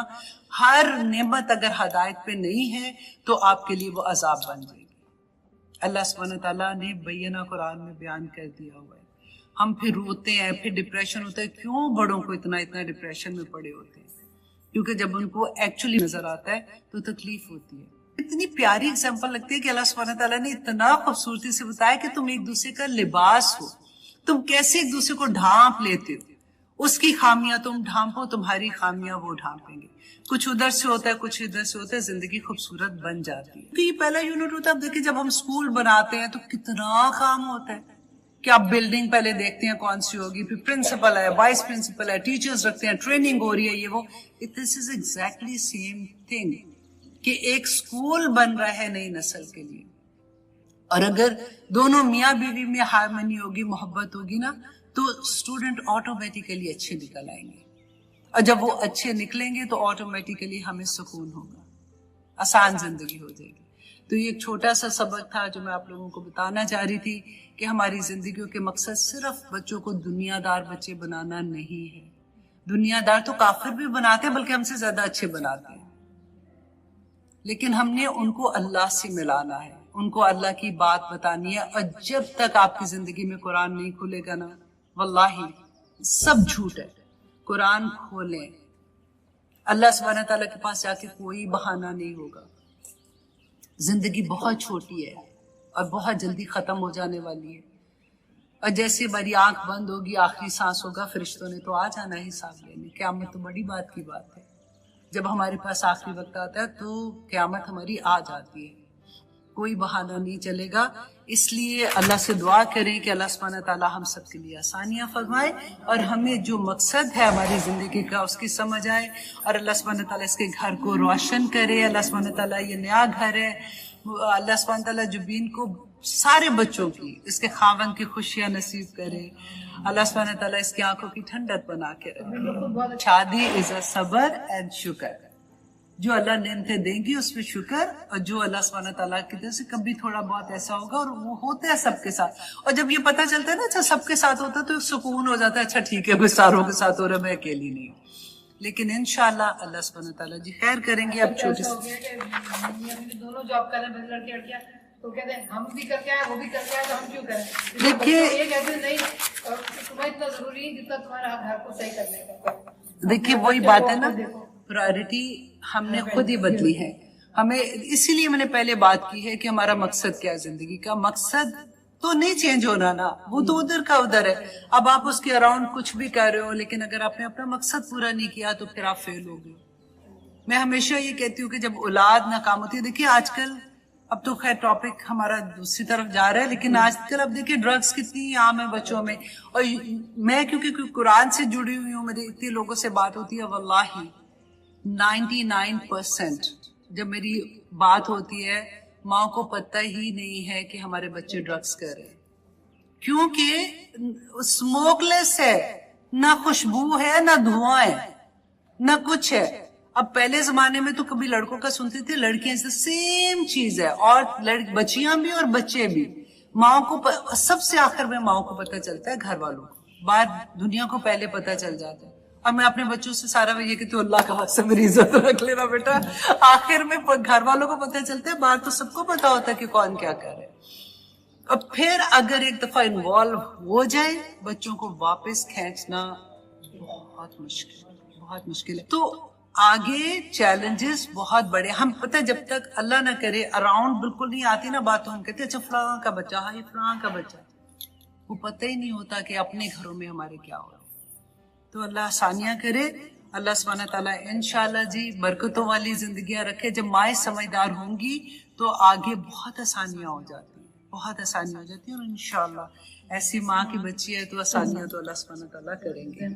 ہر نعمت اگر ہدایت پہ نہیں ہے تو آپ کے لیے وہ عذاب بن جائے گی. اللہ سبحانہ تعالیٰ نے بینہ قرآن میں بیان کر دیا ہوا ہے. ہم پھر روتے ہیں، پھر ڈپریشن ہوتا ہے. کیوں بڑوں کو اتنا ڈپریشن میں پڑے ہوتے ہیں؟ کیونکہ جب ان کو ایکچولی نظر آتا ہے تو تکلیف ہوتی ہے. اتنی پیاری ایگزامپل لگتی ہے کہ اللہ سبحانہ تعالیٰ نے اتنا خوبصورتی سے بتایا کہ تم ایک دوسرے کا لباس ہو، تم کیسے ایک دوسرے کو ڈھانپ لیتے ہو. اس کی خامیاں تم ڈھانپو، تمہاری خامیاں وہ ڈھانپیں گے. کچھ ادھر سے ہوتا ہے، کچھ ادھر سے ہوتا ہے، زندگی خوبصورت بن جاتی ہے. یہ پہلا یونٹ ہوتا ہے. اب دیکھیں جب ہم اسکول بناتے ہیں تو کتنا کام ہوتا ہے کہ آپ بلڈنگ پہلے دیکھتے ہیں کون سی ہوگی، پھر پرنسپل ہے، وائس پرنسپل ہے، ٹیچرز رکھتے ہیں، ٹریننگ ہو رہی ہے، یہ وہ. دس از ایگزیکٹلی سیم تھنگ کہ ایک اسکول بن رہا ہے نئی نسل کے لیے. اور اگر دونوں میاں بیوی میں ہارمنی ہوگی، محبت ہوگی نا، تو اسٹوڈنٹ آٹومیٹیکلی اچھے نکل آئیں گے. اور جب وہ اچھے نکلیں گے تو آٹومیٹیکلی ہمیں سکون ہوگا. آسان زندگی ہو جائے گی. تو یہ ایک چھوٹا سا سبق تھا جو میں آپ لوگوں کو بتانا چاہ رہی تھی کہ ہماری زندگیوں کے مقصد صرف بچوں کو دنیا دار بچے بنانا نہیں ہے. دنیا دار تو کافر بھی بناتے ہیں بلکہ ہم سے زیادہ اچھے بناتے ہیں، لیکن ہم نے ان کو اللہ سے ملانا ہے، ان کو اللہ کی بات بتانی ہے. اور جب تک آپ کی زندگی میں قرآن نہیں کھلے گا نا، واللہ سب جھوٹ ہے. قرآن کھولیں، اللہ سبحانہ تعالیٰ کے پاس جا کے کوئی بہانہ نہیں ہوگا. زندگی بہت چھوٹی ہے اور بہت جلدی ختم ہو جانے والی ہے. اور جیسے ہماری آنکھ بند ہوگی، آخری سانس ہوگا، فرشتوں نے تو آ جانا ہے حساب لینے. قیامت تو بڑی بات کی بات ہے. جب ہمارے پاس آخری وقت آتا ہے تو قیامت ہماری آ جاتی ہے، کوئی بہانہ نہیں چلے گا. اس لیے اللہ سے دعا کریں کہ اللہ سبحانہ تعالیٰ ہم سب کے لیے آسانیاں فرمائے اور ہمیں جو مقصد ہے ہماری زندگی کا اس کی سمجھ آئے، اور اللہ سبحانہ تعالیٰ اس کے گھر کو روشن کرے. اللہ سبحانہ تعالیٰ یہ نیا گھر ہے، اللہ سبحانہ تعالیٰ جبین کو سارے بچوں کی اس کے خاوند کی خوشیاں نصیب کرے. اللہ سبحانہ تعالیٰ اس کی آنکھوں کی ٹھنڈک بنا کے رکھے. شادی از اے صبر اینڈ شکر. جو اللہ نعمتیں دیں گی اس پہ شکر، اور جو اللہ سبحانہ تعالیٰ کی طرف سے کبھی تھوڑا بہت ایسا ہوگا، اور وہ ہوتا ہے سب کے ساتھ. اور جب یہ پتہ چلتا ہے نا اچھا سب کے ساتھ ہوتا ہے تو سکون ہو جاتا ہے، اچھا ٹھیک ہے کوئی ساروں کے ساتھ ہو رہا ہے، میں اکیلی نہیں ہوں. لیکن انشاءاللہ اللہ سبحانہ تعالیٰ جی خیر کریں گے. اب چھوٹی دونوں جاب کر رہے ہیں لڑکے لڑکیاں، تو کہتے ہیں ہم بھی کر کے آئے وہ بھی کر کے آئے تو ہم کیوں کریں. دیکھیے یہ کہتے ہیں نہیں تمہیں اتنا ضروری ہے جتنا تمہارا گھر کو صحیح کرنے کا. دیکھیے وہی بات ہے نا، پرائرٹی ہم نے خود ہی بدلی ہے. ہمیں اسی لیے میں نے پہلے بات کی ہے کہ ہمارا مقصد کیا ہے. زندگی کا مقصد تو نہیں چینج ہو رہا نا، وہ تو ادھر کا ادھر ہے. اب آپ اس کے اراؤنڈ کچھ بھی کر رہے ہو، لیکن اگر آپ نے اپنا مقصد پورا نہیں کیا تو پھر آپ فیل ہو گئے. میں ہمیشہ یہ کہتی ہوں کہ جب اولاد ناکام ہوتی ہے، دیکھیے آج کل اب تو خیر ٹاپک ہمارا دوسری طرف جا رہا ہے، لیکن آج کل اب دیکھیے ڈرگس کتنی عام ہے بچوں میں. اور میں کیونکہ قرآن سے جڑی ہوئی ہوں، میرے اتنے لوگوں سے بات ہوتی ہے، واللہ 99% جب میری بات ہوتی ہے ماں کو پتہ ہی نہیں ہے کہ ہمارے بچے ڈرگس کر رہے ہیں، کیونکہ اسموک لیس ہے، نہ خوشبو ہے، نہ دھواں ہے، نہ کچھ ہے. اب پہلے زمانے میں تو کبھی لڑکوں کا سنتے تھے، لڑکیاں سیم چیز ہے، اور بچیاں بھی اور بچے بھی. ماں کو سب سے آخر میں ماں کو پتہ چلتا ہے، گھر والوں کو، باہر دنیا کو پہلے پتہ چل جاتا ہے. اور میں اپنے بچوں سے سارا یہ کہ تو اللہ کا حق سے میری عزت رکھ لینا بیٹا. آخر میں گھر والوں کو پتہ چلتا ہے، باہر تو سب کو پتہ ہوتا ہے کہ کون کیا کر رہے. اور پھر اگر ایک دفعہ انوالو ہو جائے بچوں کو واپس کھینچنا بہت مشکل ہے. تو آگے چیلنجز بہت بڑے. ہم پتہ جب تک اللہ نہ کرے اراؤنڈ بالکل نہیں آتی نا بات، تو ہم کہتے ہیں اچھا فلاں کا بچہ، ہاں فلاں کا بچہ، وہ پتہ ہی نہیں ہوتا کہ اپنے گھروں میں ہمارے کیا ہو رہا ہے. تو اللہ آسانیاں کرے. اللہ سبحانہ تعالیٰ انشاءاللہ جی برکتوں والی زندگیاں رکھے. جب مائیں سمجھدار ہوں گی تو آگے بہت آسانیاں ہو جاتی ہیں، بہت آسانیاں ہو جاتی ہیں. اور انشاءاللہ ایسی ماں کی بچی ہے تو آسانیاں تو اللہ سبحانہ تعالیٰ کریں گے.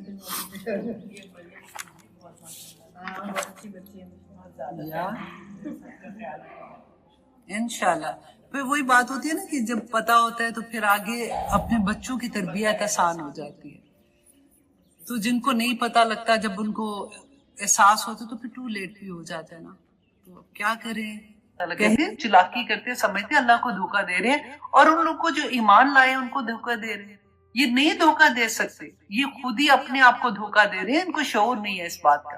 انشاءاللہ پھر وہی بات ہوتی ہے نا کہ جب پتا ہوتا ہے تو پھر آگے اپنے بچوں کی تربیت آسان ہو جاتی ہے. تو جن کو نہیں پتا لگتا، جب ان کو احساس ہوتا تو پھر ٹو لیٹ بھی ہو جاتا ہے نا. تو کیا کریں، کہتے چلاکی کرتے سمجھتے اللہ کو دھوکہ دے رہے ہیں، اور ان لوگ کو جو ایمان لائے ان کو دھوکہ دے رہے ہیں. یہ نہیں دھوکہ دے سکتے، یہ خود ہی اپنے آپ کو دھوکہ دے رہے ہیں، ان کو شعور نہیں ہے اس بات کا.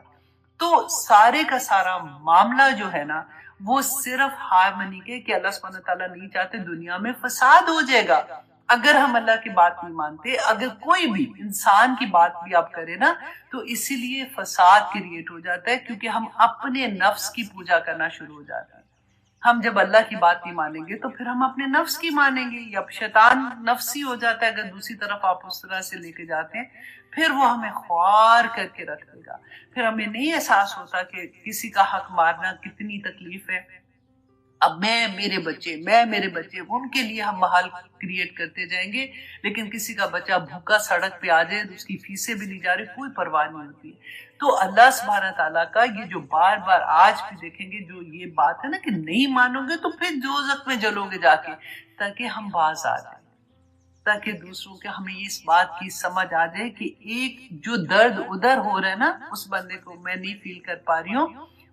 تو سارے کا سارا معاملہ جو ہے نا وہ صرف ہارمنی کے کہ اللہ سبحانہ تعالیٰ نہیں چاہتے دنیا میں فساد ہو جائے گا اگر ہم اللہ کی بات نہیں مانتے. اگر کوئی بھی انسان کی بات بھی آپ کرے نا تو اسی لیے فساد کریٹ ہو جاتا ہے، کیونکہ ہم اپنے نفس کی پوجا کرنا شروع ہو جاتا ہے. ہم جب اللہ کی بات نہیں مانیں گے تو پھر ہم اپنے نفس کی مانیں گے، یا شیطان نفسی ہو جاتا ہے. اگر دوسری طرف آپ اس طرح سے لے کے جاتے ہیں پھر وہ ہمیں خوار کر کے رکھ دے گا. پھر ہمیں نہیں احساس ہوتا کہ کسی کا حق مارنا کتنی تکلیف ہے. اب میں میرے بچے ان کے لیے ہم محل کریٹ کرتے جائیں گے، لیکن کسی کا بچہ بھوکا سڑک پہ آ جائے تو اس کی فیسیں بھی نہیں جا رہی، کوئی پرواہ نہیں ہوتی. تو اللہ سبحانہ تعالیٰ کا یہ جو بار بار آج بھی دیکھیں گے جو یہ بات ہے نا کہ نہیں مانو گے تو پھر دوزخ میں جلو گے جا کے، تاکہ ہم باز آ جائیں، تاکہ دوسروں کے ہمیں اس بات کی سمجھ آ جائے کہ ایک جو درد ادھر ہو رہا ہے نا اس بندے کو میں نہیں فیل کر پا رہی ہوں،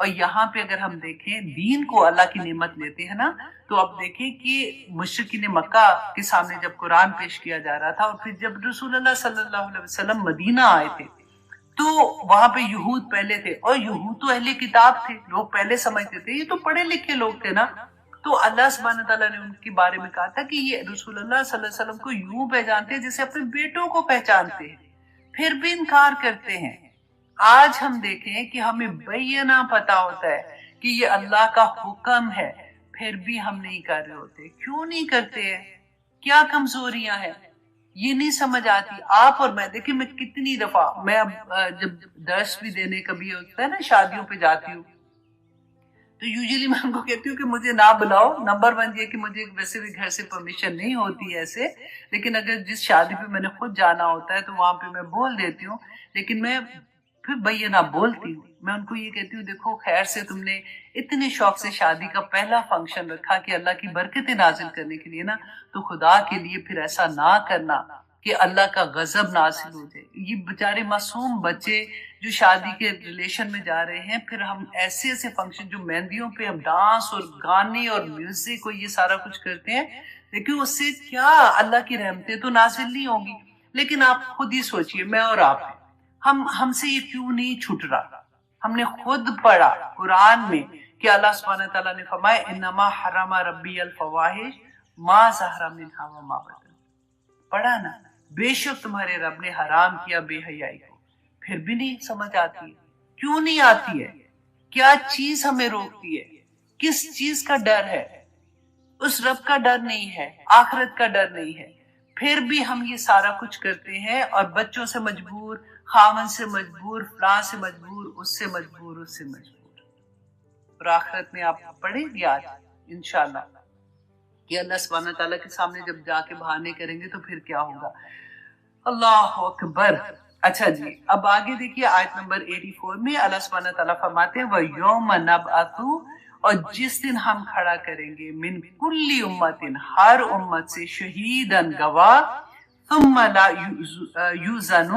اور یہاں پہ اگر ہم دیکھیں دین کو اللہ کی نعمت لیتے ہیں نا، تو اب دیکھیں کہ مشرکین مکہ کے سامنے جب قرآن پیش کیا جا رہا تھا، اور پھر جب رسول اللہ صلی اللہ علیہ وسلم مدینہ آئے تھے تو وہاں پہ یہود پہلے تھے، اور یہود تو اہل کتاب تھے، لوگ پہلے سمجھتے تھے، یہ تو پڑھے لکھے لوگ تھے نا. تو اللہ سبحانہ تعالیٰ نے ان کے بارے میں کہا تھا کہ یہ رسول اللہ صلی اللہ علیہ وسلم کو یوں پہچانتے ہیں جیسے اپنے بیٹوں کو پہچانتے ہیں، پھر بھی انکار کرتے ہیں. آج ہم دیکھیں کہ ہمیں بینہ پتا ہوتا ہے کہ یہ اللہ کا حکم ہے، پھر بھی ہم نہیں کر رہے ہوتے. کیوں نہیں کرتے ہیں؟ کیا کمزوریاں ہیں؟ یہ نہیں سمجھ آتی. آپ اور میں دیکھیں، میں کتنی دفعہ میں اب جب درس بھی دینے کبھی ہوتا ہے نا، شادیوں پہ جاتی ہوں، تو یوزلی میں ان کو کہتی ہوں کہ مجھے نہ بلاؤ. نمبر 1 یہ کہ مجھے ویسے بھی گھر سے پرمیشن نہیں ہوتی ایسے، لیکن اگر جس شادی پہ میں نے خود جانا ہوتا ہے تو وہاں پہ میں بول دیتی ہوں، لیکن میں پھر بینہ بولتی ہوں. میں ان کو یہ کہتی ہوں دیکھو خیر سے تم نے اتنے شوق سے شادی کا پہلا فنکشن رکھا کہ اللہ کی برکتیں نازل کرنے کے لیے نا، تو خدا کے لیے پھر ایسا نہ کرنا کہ اللہ کا غضب نازل ہو جائے. یہ بیچارے معصوم بچے جو شادی کے ریلیشن میں جا رہے ہیں، پھر ہم ایسے ایسے فنکشن جو مہندیوں پہ ہم ڈانس اور گانے اور میوزک اور یہ سارا کچھ کرتے ہیں، لیکن اس سے کیا اللہ کی رحمتیں تو نازل نہیں ہوں گی. لیکن آپ خود ہی سوچئے، میں اور آپ ہم سے یہ کیوں نہیں چھٹ رہا؟ ہم نے خود پڑھا قرآن میں کہ اللہ سبحانہ تعالیٰ نے فرمایا انما حرم ربی الفواحش ما ظہر منہا وما بطن. پڑھا نا، بے شک تمہارے رب نے حرام کیا بے حیائی کو. پھر بھی نہیں سمجھ آتی ہے. کیوں نہیں آتی ہے؟ کیا چیز ہمیں روکتی ہے؟ کس چیز کا ڈر ہے؟ اس رب کا ڈر نہیں ہے، آخرت کا ڈر نہیں ہے. پھر بھی ہم یہ سارا کچھ کرتے ہیں، اور بچوں سے مجبور، خامن سے مجبور، فلاں سے مجبور، اس سے مجبور، اس سے مجبور. اور آخرت میں آپ پڑھیں گے آج انشاءاللہ کہ اللہ سبحانہ تعالیٰ کے سامنے جب جا کے بہانے کریں گے تو پھر کیا ہوگا. اللہ اکبر. اچھا جی، اب آگے دیکھیے آیت نمبر 84 میں اللہ سبحانہ تعالیٰ فرماتے ہیں وَيَوْمَ نَبْعَثُ، اور جس دن ہم کھڑا کریں گے من کل امت، ہر امت سے شہیدن گواہ، ثم لا یوزن،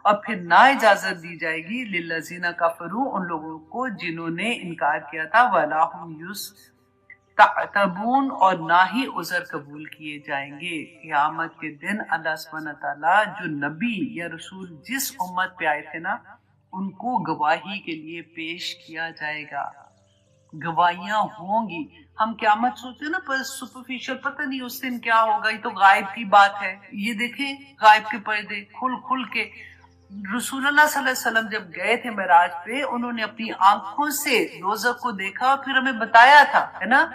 اور پھر نہ اجازت دی جائے گی للذین کفروا، ان لوگوں کو جنہوں نے انکار کیا تھا، ولا هم یستعتبون، اور نہ ہی عذر قبول کیے جائیں گے. قیامت کے دن اللہ سبحانہ تعالیٰ جو نبی یا رسول جس امت پہ آئے تھے نا، ان کو گواہی کے لیے پیش کیا جائے گا. گواہیاں ہوں گی. ہم قیامت سوچتے ہیں نا پر سپرفیشل، پتہ نہیں اس دن کیا ہوگا، یہ تو غائب کی بات ہے. یہ دیکھیں غائب کے پردے کھل کھل کے. رسول اللہ صلی اللہ علیہ وسلم جب گئے تھے معراج پہ، انہوں نے اپنی آنکھوں سے دوزخ کو دیکھا اور پھر ہمیں بتایا تھا، ہے نا.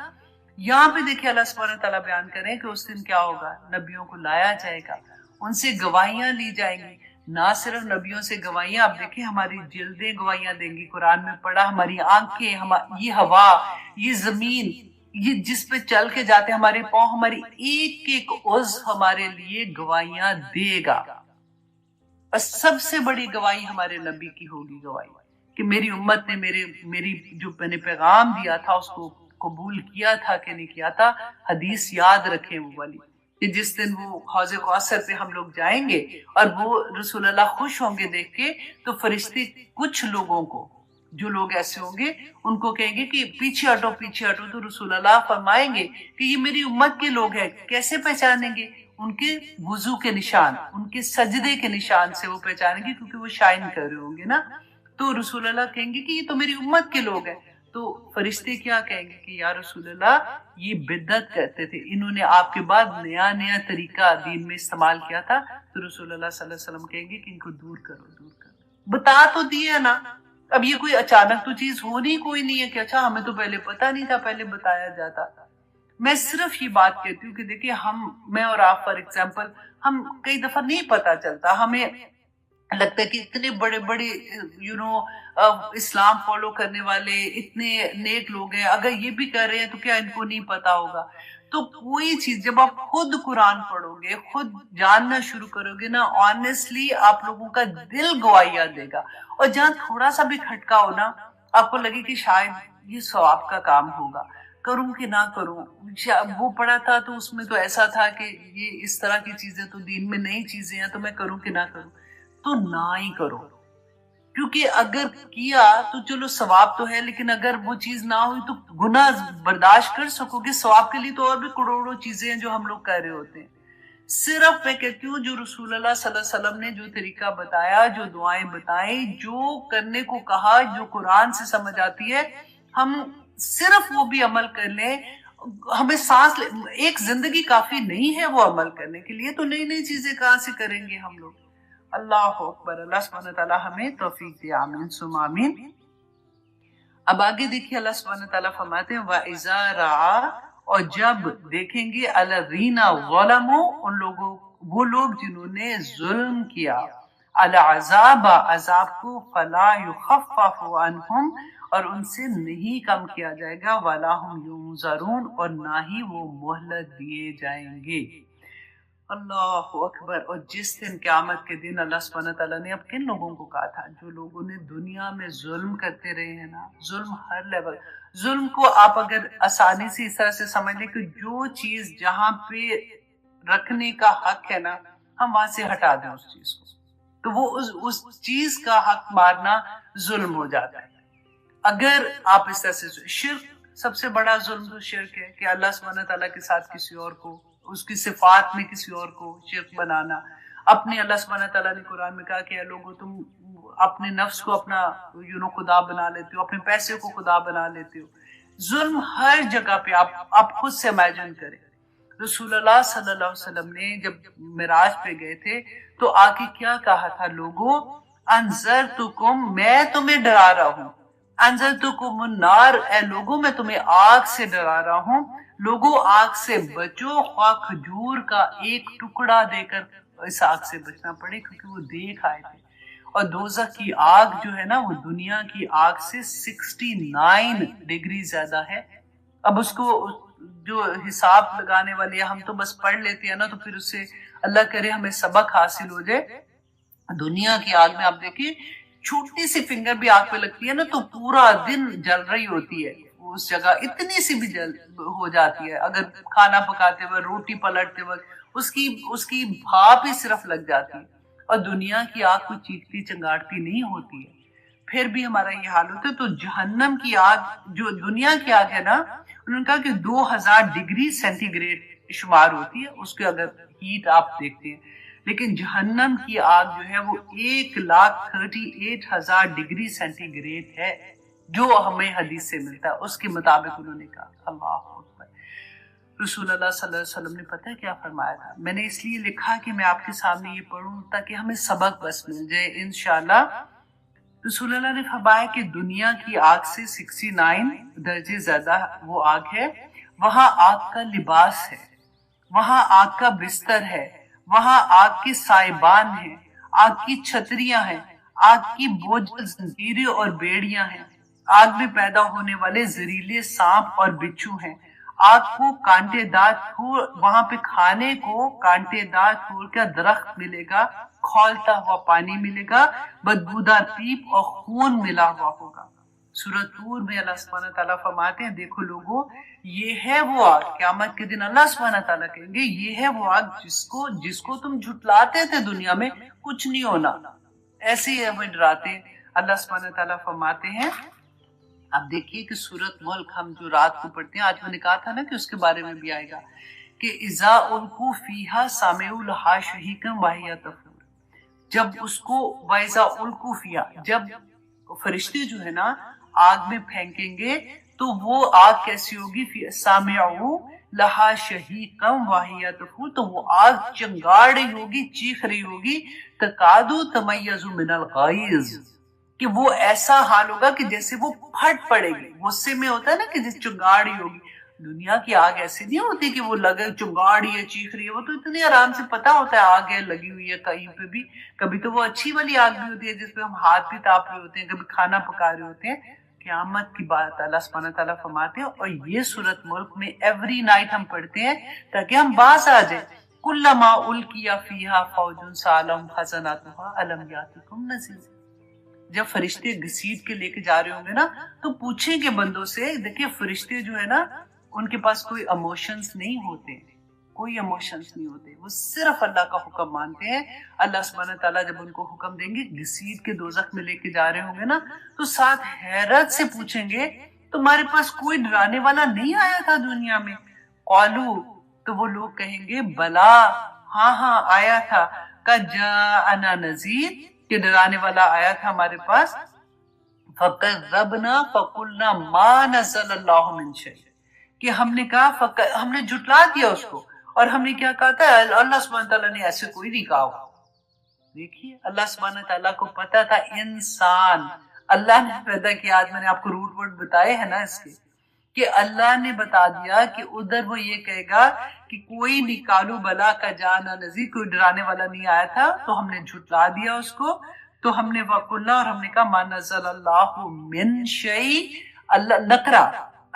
یہاں پہ دیکھیں اللہ سبحانہ تعالیٰ بیان کریں کہ اس دن کیا ہوگا. نبیوں کو لایا جائے گا، ان سے گواہیاں لی جائیں گی. نہ صرف نبیوں سے گواہیاں، آپ دیکھیں ہماری جلدیں گواہیاں دیں گی. قرآن میں پڑھا ہماری آنکھیں، یہ ہوا، یہ زمین، یہ جس پہ چل کے جاتے ہمارے پاؤں، ہماری ایک ایک عضو ہمارے لیے گواہیاں دے گا. اور سب سے بڑی گواہی ہمارے نبی کی ہوگی، گواہی کہ میری امت نے میری جو میں نے پیغام دیا تھا اس کو قبول کیا تھا کہ نہیں کیا تھا. حدیث یاد رکھیں وہ والی کہ جس دن وہ حوض کوثر پہ ہم لوگ جائیں گے اور وہ رسول اللہ خوش ہوں گے دیکھ کے، تو فرشتے کچھ لوگوں کو، جو لوگ ایسے ہوں گے، ان کو کہیں گے کہ پیچھے ہٹو پیچھے ہٹو. تو رسول اللہ فرمائیں گے کہ یہ میری امت کے لوگ ہیں. کیسے پہچانیں گے؟ ان کے وضو کے نشان، ان کے سجدے کے نشان سے وہ پہچانیں گے، کیونکہ وہ شائن کر رہے ہوں گے نا. تو رسول اللہ کہیں گے کہ یہ تو میری امت کے لوگ ہیں. تو فرشتے کیا کہیں گے کہ یا رسول اللہ یہ بدعت کرتے تھے، انہوں نے آپ کے بعد نیا نیا طریقہ دین میں استعمال کیا تھا. تو رسول اللہ صلی اللہ علیہ وسلم کہیں گے کہ ان کو دور کرو دور کرو. بتا تو دیا نا. اب یہ کوئی اچانک تو چیز ہونی کوئی نہیں ہے کہ اچھا ہمیں تو پہلے پتہ نہیں تھا، پہلے بتایا جاتا. میں صرف یہ بات کہتی ہوں کہ دیکھیں میں اور آپ فار ایگزامپل، ہم کئی دفعہ نہیں پتا چلتا، ہمیں لگتا ہے کہ اتنے بڑے بڑے اسلام فالو کرنے والے اتنے نیک لوگ ہیں، اگر یہ بھی کر رہے ہیں تو کیا ان کو نہیں پتا ہوگا؟ تو کوئی چیز جب آپ خود قرآن پڑھو گے، خود جاننا شروع کرو گے نا، آنیسٹلی آپ لوگوں کا دل گواہیاں دے گا. اور جہاں تھوڑا سا بھی کھٹکا ہو نا، آپ کو لگے کہ شاید یہ ثواب کا کام ہوگا، کروں کہ نہ کروں. وہ پڑھا تھا تو اس میں تو ایسا تھا کہ یہ اس طرح کی چیزیں تو دین میں نئی چیزیں ہیں، تو میں کروں کہ نہ کروں. تو نہ ہی کرو، کیونکہ اگر کیا تو چلو ثواب تو ہے، لیکن اگر وہ چیز نہ ہوئی تو گناہ برداشت کر سکو گے، ثواب کے لیے تو اور بھی کروڑوں چیزیں ہیں جو ہم لوگ کر رہے ہوتے ہیں۔ صرف میں کہتی ہوں جو رسول اللہ صلی اللہ علیہ وسلم نے جو طریقہ بتایا، جو دعائیں بتائیں، جو کرنے کو کہا، جو قرآن سے سمجھ آتی ہے، ہم صرف وہ بھی عمل کر لیں۔ ہمیں سانس ایک زندگی کافی نہیں ہے وہ عمل کرنے کے لیے، تو نئی نئی چیزیں کہاں سے کریں گے ہم لوگ؟ اللہ اکبر، اللہ سبحانہ تعالیٰ ہمیں توفیق دے، آمین ثم آمین۔ اب آگے دیکھیے اللہ سبحانہ تعالیٰ فرماتے ہیں وَإِذَا رَعَا، اور جب دیکھیں گے الَّذِينَ ظَلَمُوا، ان لوگوں وہ لوگ جنہوں نے ظلم کیا، العذاب عذاب کو، فَلَا يُخَفَّفُ عَنْهُمْ، اور ان سے نہیں کم کیا جائے گا، وَلَا هُمْ يُنظَرُونَ، اور نہ ہی وہ مہلت دیے جائیں گے۔ اللہ اکبر۔ اور جس دن قیامت کے دن اللہ سبحانہ تعالیٰ نے اب کن لوگوں کو کہا تھا؟ جو لوگوں نے دنیا میں ظلم کرتے رہے ہیں نا، ظلم ہر لیول۔ ظلم کو آپ اگر آسانی سے اس طرح سے سمجھ لیں کہ جو چیز جہاں پہ رکھنے کا حق ہے نا، ہم وہاں سے ہٹا دیں اس چیز کو، تو وہ اس چیز کا حق مارنا ظلم ہو جاتا ہے۔ اگر آپ اس طرح سے شرک، سب سے بڑا ظلم تو شرک ہے کہ اللہ سبحانہ تعالیٰ کے ساتھ کسی اور کو، اس کی صفات میں کسی اور کو شرک بنانا۔ اپنے اللہ سبحانہ تعالیٰ نے قرآن میں کہا کہ اے لوگو تم اپنے نفس کو اپنا خدا بنا لیتے ہو، اپنے پیسے کو خدا بنا لیتے ہو۔ ظلم ہر جگہ پہ، آپ خود سے امیجن کریں۔ رسول اللہ صلی اللہ علیہ وسلم نے جب معراج پہ گئے تھے تو آ کے کیا کہا تھا؟ لوگو انذرتکم، میں تمہیں ڈرا رہا ہوں، انذرتکم النار، اے لوگوں میں تمہیں آگ سے ڈرا رہا ہوں، لوگوں آگ سے بچو، خواہ کھجور کا ایک ٹکڑا دے کر اس آگ سے بچنا پڑے، کیونکہ وہ دیکھ آئے تھے۔ اور دوزخ کی آگ جو ہے نا، وہ دنیا کی آگ سے 69 ڈگری زیادہ ہے۔ اب اس کو جو حساب لگانے والے، ہم تو بس پڑھ لیتے ہیں نا، تو پھر اس سے اللہ کرے ہمیں سبق حاصل ہو جائے۔ دنیا کی آگ میں آپ دیکھیں، چھوٹی سی فنگر بھی آگ پہ لگتی ہے نا تو پورا دن جل رہی ہوتی ہے، اس جگہ اتنی سی بھی جل ہو جاتی ہے۔ اگر کھانا پکاتے وقت، روٹی پلٹتے وقت اس کی بھاپ ہی صرف لگ جاتی ہے، اور دنیا کی آگ کوئی چیختی چنگاڑتی نہیں ہوتی ہے، پھر بھی ہمارا یہ حال ہوتا ہے۔ تو جہنم کی آگ، جو دنیا کی آگ ہے نا، انہوں نے کہا کہ 2000 ڈگری سینٹی گریڈ شمار ہوتی ہے اس کے اگر ہیٹ آپ دیکھتے ہیں، لیکن جہنم کی آگ جو ہے وہ 1,38,000 ڈگری سینٹی گریڈ ہے، جو ہمیں حدیث سے ملتا ہے، اس کے مطابق انہوں نے کہا۔ اللہ اکبر۔ رسول اللہ صلی اللہ علیہ وسلم نے پتہ ہے کیا فرمایا تھا؟ میں نے اس لیے لکھا کہ میں آپ کے سامنے یہ پڑھوں تاکہ ہمیں سبق بس مل جائے انشاءاللہ۔ رسول اللہ نے فرمایا کہ دنیا کی آگ سے 69 درجے زیادہ وہ آگ ہے، وہاں آگ کا لباس ہے، وہاں آگ کا بستر ہے، وہاں آگ کے سائبان ہیں، آگ کی چھتریاں ہیں، آگ کی بوجھل زنجیریں اور بیڑیاں ہیں، آگ میں پیدا ہونے والے زہریلے سانپ اور بچھو ہیں، آگ کو کانٹے دار پھول، وہاں پہ کھانے کو کانٹے دار پھول کا درخت ملے گا، کھولتا ہوا پانی ملے گا، بدبودار پیپ اور خون ملا ہوا ہوگا۔ سورۃ طور میں اللہ سبحانہ تعالیٰ فرماتے ہیں دیکھو لوگوں، یہ ہے وہ آگ، قیامت کے دن اللہ سبحانہ تعالیٰ کہیں گے یہ ہے وہ آگ جس کو تم جھٹلاتے تھے دنیا میں، کچھ نہیں ہونا، ایسے ہی ہمیں ڈراتے ہیں۔ اللہ سبحانہ تعالیٰ فرماتے ہیں، اب دیکھیے کہ سورۃ ملک ہم جو رات کو پڑھتے ہیں، آج میں نے کہا تھا نا کہ اس کے بارے میں بھی آئے گا کہ اذا القوا فیہا سمعوا لہا شہیقا وہی تفور، جب اس کو وَإِذَا أُلْقُوا فِيهَا، جب فرشتے جو ہے نا آگ میں پھینکیں گے تو وہ آگ کیسی ہوگی؟ سَمِعُوا لَهَا شَهِيقًا وَهِيَ تَفُورُ، تو وہ آگ چنگاڑ رہی ہوگی، چیخ رہی ہوگی، تَكَادُ تَمَيَّزُ مِنَ الْغَيْظِ، کہ وہ ایسا حال ہوگا کہ جیسے وہ پھٹ پڑے گی۔ غصے میں ہوتا ہے نا کہ جس چنگاڑ رہی ہوگی، دنیا کی آگ ایسی نہیں ہوتی کہ وہ لگے چنگاڑ رہی ہے، چیخ رہی ہے، وہ تو اتنی آرام سے پتا ہوتا ہے آگ ہے لگی ہوئی ہے کہیں پہ بھی۔ کبھی تو وہ اچھی والی آگ بھی ہوتی ہے جس پہ ہم ہاتھ بھی تاپ رہے ہوتے ہیں، کبھی کھانا پکا رہے ہوتے ہیں۔ قیامت کی بات اللہ سبحانہ تعالیٰ فرماتے ہیں، اور یہ سورۃ ملک میں ایوری نائٹ ہم پڑھتے ہیں تاکہ ہم باز آ جائیں۔ کلما القی فیہا فوج سألہم خزنتہا الم یاتکم نذیر، جب فرشتے گھسیٹ کے لے کے جا رہے ہوں گے نا تو پوچھیں گے بندوں سے۔ دیکھیں فرشتے جو ہے نا ان کے پاس کوئی ایموشنز نہیں ہوتے، کوئی ایموشنز نہیں ہوتے، وہ صرف اللہ کا حکم مانتے ہیں. اللہ سبحانہ تعالیٰ جب ان کو حکم دیں گے گھسیٹ کے دوزخ میں لے کے جا رہے ہوں گے نا، تو ساتھ حیرت سے پوچھیں گے تمہارے پاس کوئی ڈرانے والا نہیں آیا تھا دنیا میں؟ قالو، تو وہ لوگ کہیں گے بلا، ہاں ہاں آیا تھا. قد جاءنا نذیر، کہ ڈرانے والا آیا تھا ہمارے پاس. فَكَذَّبْنَا فَقُلْنَا مَا نَزَّلَ اللَّهُ مِن شَيْءٍ، کہ ہم نے کہا ہم نے جھٹلا دیا اس کو، اور ہم نے کیا کہا تھا؟ اللہ سبحانہ تعالیٰ نے ایسے کوئی نہیں کہا. دیکھیے اللہ سبحانہ تعالیٰ کو پتا تھا انسان اللہ نے پیدا کیا. آج میں نے آپ کو روٹ ورڈ بتائے ہیں نا اس کے، کہ اللہ نے بتا دیا کہ ادھر وہ یہ کہے گا کہ کوئی نکالو بلا کا جانا نذیر، کوئی ڈرانے والا نہیں آیا تھا، تو ہم نے جھٹلا دیا اس کو. تو ہم نے وقلنا، اور ہم نے کہا ما نزل اللہ من شیء، اللہ نکرا،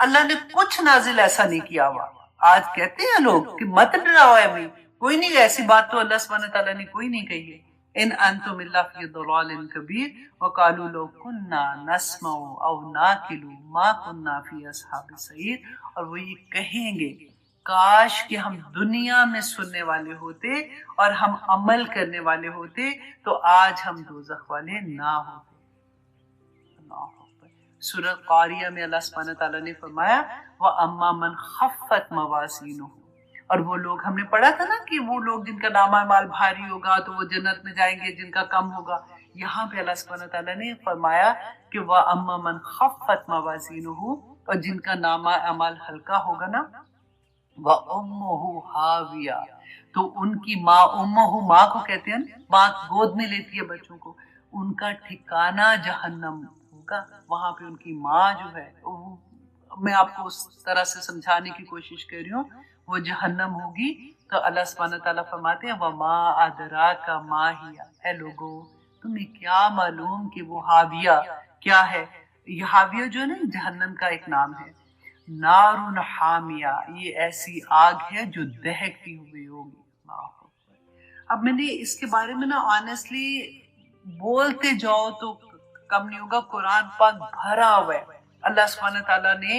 اللہ نے کچھ نازل ایسا نہیں کیا ہوا. آج کہتے ہیں لوگ کہ مت ڈراؤ ہمیں، کوئی نہیں، ایسی بات تو اللہ سبحانہ تعالیٰ نے کوئی نہیں کہی ہے. ان انتم الا فی ضلال کبیر وقالوا لو كنا نسمع او ناقل ما كنا فی اصحاب السعیر. اور وہ یہ کہیں گے کاش کہ ہم دنیا میں سننے والے ہوتے اور ہم عمل کرنے والے ہوتے تو آج ہم دوزخ والے نہ ہوتے. سورہ قاریہ میں اللہ سبحانہ تعالیٰ نے فرمایا وَأَمَّا مَنْ خَفَّتْ مَوَازِينُهُ، اور وہ لوگ ہم نے پڑھا تھا نا کہ وہ لوگ جن کا نامہ اعمال بھاری ہوگا تو وہ جنت میں جائیں گے، جن کا کم ہوگا. یہاں پہ اللہ سبحانہ تعالیٰ نے فرمایا کہ وَأَمَّا مَنْ خَفَّتْ مَوَازِينُهُ، اور جن کا نامہ اعمال ہلکا ہوگا نا، وَأُمُّهُ حَاوِيَةٌ، تو ان کی ماں، امہ ماں کو کہتے ہیں، ماں گود میں لیتی ہے بچوں کو، ان کا ٹھکانہ جہنم ہوگا. وہاں پہ ان کی ماں جو ہے، میں آپ کو اس طرح سے سمجھانے کی کوشش کر رہی ہوں، وہ جہنم ہوگی. تو اللہ سبحانہ تعالیٰ فرماتے ہیں وَمَا أَدْرَاكَ مَا هِيَ، اے لوگو تمہیں کیا معلوم کہ وہ حاویہ کیا ہے. یہ حاویہ جو ہے نا جہنم کا ایک نام ہے. نارٌ حامیہ، یہ ایسی آگ ہے جو دہکتی ہوئی ہوگی. اب میں نے اس کے بارے میں نا آنیسٹلی بولتے جاؤ تو کم نہیں ہوگا. قرآن پاک بھرا ہوا ہے. اللہ سبحانہ تعالیٰ نے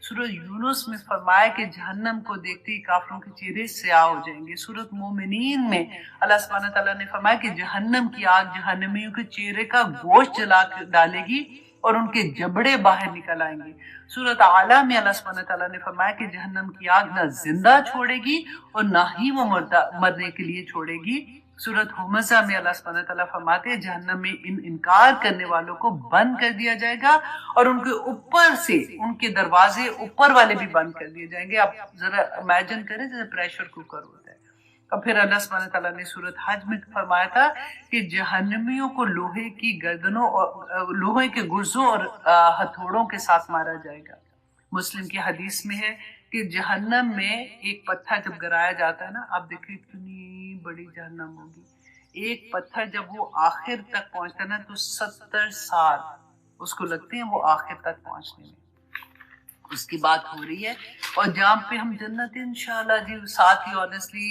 سورہ یونس میں فرمایا کہ جہنم کو دیکھتے ہی کافروں کے چہرے سیاہ ہو جائیں گے. سورۃ مومنین میں اللہ سبحانہ تعالیٰ نے فرمایا کہ جہنم کی آگ جہنمیوں کے چہرے کا گوشت جلا کر ڈالے گی اور ان کے جبڑے باہر نکل آئیں گے. سورۃ اعلیٰ میں اللہ سبحانہ تعالیٰ نے فرمایا کہ جہنم کی آگ نہ زندہ چھوڑے گی اور نہ ہی وہ مرنے کے لیے چھوڑے گی. سورۃ ہمزہ میں اللہ سبحانہ تعالیٰ فرماتے ہیں جہنم میں انکار کرنے والوں کو بند کر دیا جائے گا اور ان کے اوپر سے ان کے دروازے اوپر والے بھی بند کر دیے جائیں گے. آپ ذرا امیجن کریں جیسے پریشر کوکر ہوتا ہے. اور پھر اللہ سبحانہ تعالیٰ نے سورۃ حج میں فرمایا تھا کہ جہنمیوں کو لوہے کی گردنوں اور لوہے کے گرزوں اور ہتھوڑوں کے ساتھ مارا جائے گا. مسلم کی حدیث میں ہے کہ جہنم میں ایک پتھر جب گرایا جاتا ہے نا، آپ دیکھیں اتنی بڑی جہنم ہوگی، ایک پتھر جب وہ آخر تک پہنچتا ہے نا تو 70 سال اس کو لگتے ہیں وہ آخر تک پہنچنے میں. اس کی بات ہو رہی ہے. اور جہاں پہ ہم جنت انشاءاللہ جی ساتھ ہی آنیسٹلی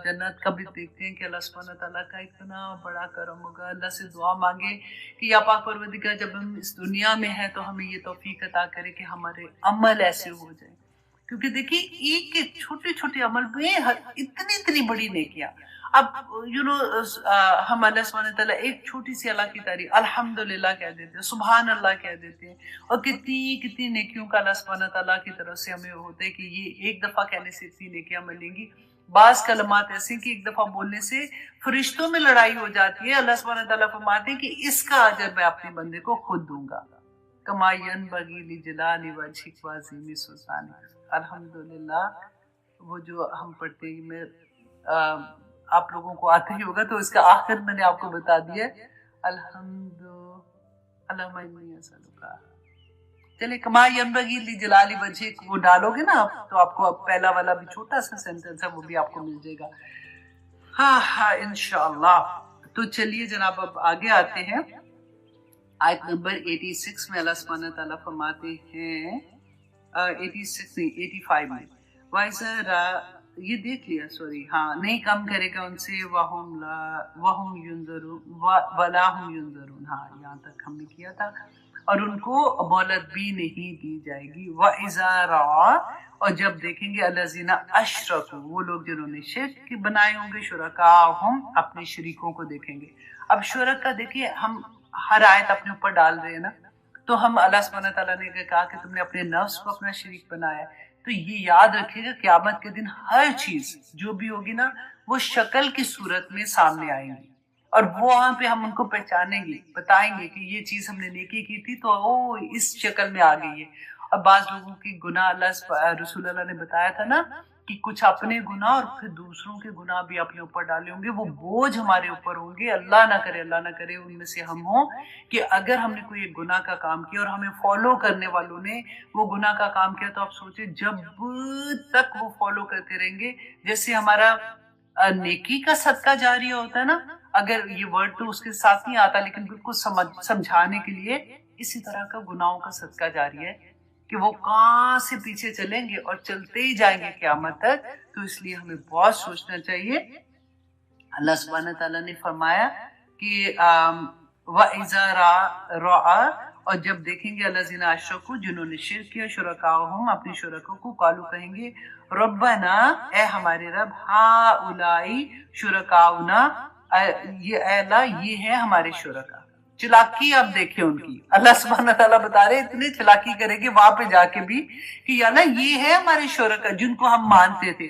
جنت کا بھی دیکھتے ہیں کہ اللہ سبحانہ تعالیٰ کا اتنا بڑا کرم ہوگا. اللہ سے دعا مانگے کہ یا پاک پروردگار جب ہم اس دنیا میں ہیں تو ہمیں یہ توفیق عطا کرے کہ ہمارے عمل ایسے ہو جائیں. کیونکہ دیکھیے ایک ایک چھوٹے چھوٹے عمل میں اتنی بڑی نیکیاں. اب ہم اللہ سبحانہ تعالیٰ ایک چھوٹی سی اللہ کی تعریف الحمدللہ کہہ دیتے ہیں، سبحان اللہ کہہ دیتے ہیں، اور کتنی نیکیوں کا اللہ سبحانہ تعالیٰ کی طرف سے ہمیں ہوتا ہے کہ یہ ایک دفعہ کہنے سے اتنی نیکیاں ملیں گی. بعض کلمات ایسے کہ ایک دفعہ بولنے سے فرشتوں میں لڑائی ہو جاتی ہے. اللہ سبحانہ تعالیٰ فرماتے ہیں کہ اس کا اجر میں اپنے بندے کو خود دوں گا. کما ینبغی لجلال وجہک وعظیم سلطانک. الحمدللہ وہ جو ہم پڑھتے ہیں میں آپ لوگوں کو آتا ہی ہوگا تو اس کا آخر میں نے آپ کو بتا دیا الحمد اللہم انی اسألک. چلے کما ینبغی لجلال وجہک وہ ڈالو گے نا آپ تو آپ کو پہلا والا بھی چھوٹا سا سینٹنس ہے وہ بھی آپ کو مل جائے گا. ہاں انشاءاللہ. تو چلیے جناب اب آگے آتے ہیں. آیت نمبر 86 میں اللہ سبحانہ تعالیٰ فرماتے ہیں 85 میں یہ دیکھ لیا سوری ہاں نہیں کم کرے گا ان سے وَهُمْ يُنذَرُونَ وَلَا هُمْ يُنذَرُونَ. ہاں یہاں تک ہم نے کیا تھا. اور ان کو مہلت بھی نہیں دی جائے گی. وَإِذَا رَأَى اور جب دیکھیں گے الَّذِينَ أَشْرَكُوا وہ لوگ جنہوں نے شرک بنائے ہوں گے شرکاءہم اپنے شریکوں کو دیکھیں گے. اب شرکا دیکھیے ہم ہر آیت اپنے اوپر ڈال رہے ہیں نا، تو ہم اللہ سبحانہ تعالیٰ نے کہا کہ تم نے اپنے نفس کو اپنا شریک بنایا ہے، تو یہ یاد رکھیے گا قیامت کے دن ہر چیز جو بھی ہوگی نا وہ شکل کی صورت میں سامنے آئیں گی، اور وہاں پہ ہم ان کو پہچانیں گے، بتائیں گے کہ یہ چیز ہم نے نیکی کی تھی تو او اس شکل میں آ گئی ہے. اور بعض لوگوں کی گناہ رسول اللہ نے بتایا تھا نا کہ کچھ اپنے گناہ اور پھر دوسروں کے گناہ بھی اپنے اوپر ڈالے ہوں گے، وہ بوجھ ہمارے اوپر ہوں گے. اللہ نہ کرے ان میں سے ہم ہوں کہ اگر ہم نے کوئی ایک گناہ کا کام کیا اور ہمیں فالو کرنے والوں نے وہ گناہ کا کام کیا، تو آپ سوچیں جب تک وہ فالو کرتے رہیں گے، جیسے ہمارا نیکی کا صدقہ جاریہ ہوتا ہے نا، اگر یہ ورڈ تو اس کے ساتھ نہیں آتا لیکن بالکل سمجھانے کے لیے، اسی طرح کا گناہوں کا صدقہ جاریہ ہے کہ وہ کہاں سے پیچھے چلیں گے اور چلتے ہی جائیں گے قیامت تک. تو اس لیے ہمیں بہت سوچنا چاہیے. اللہ سبحانہ تعالیٰ نے فرمایا کہ وَإِذَا رَأَى اور جب دیکھیں گے الَّذِينَ أَشْرَكُوا جنہوں نے شرک کیا شرکاءہم اپنے شرکوں کو، قالوا کہیں گے ربنا اے ہمارے رب ہؤلاء شرکاؤنا یہ اے اللہ یہ ہے ہمارے شرکا. چلاکی اب دیکھیں ان کی، اللہ سبحانہ تعالیٰ بتا رہے اتنے چلاکی کریں گے وہاں پہ جا کے بھی کہ یا اللہ یہ ہے ہمارے شرکا جن کو ہم مانتے تھے.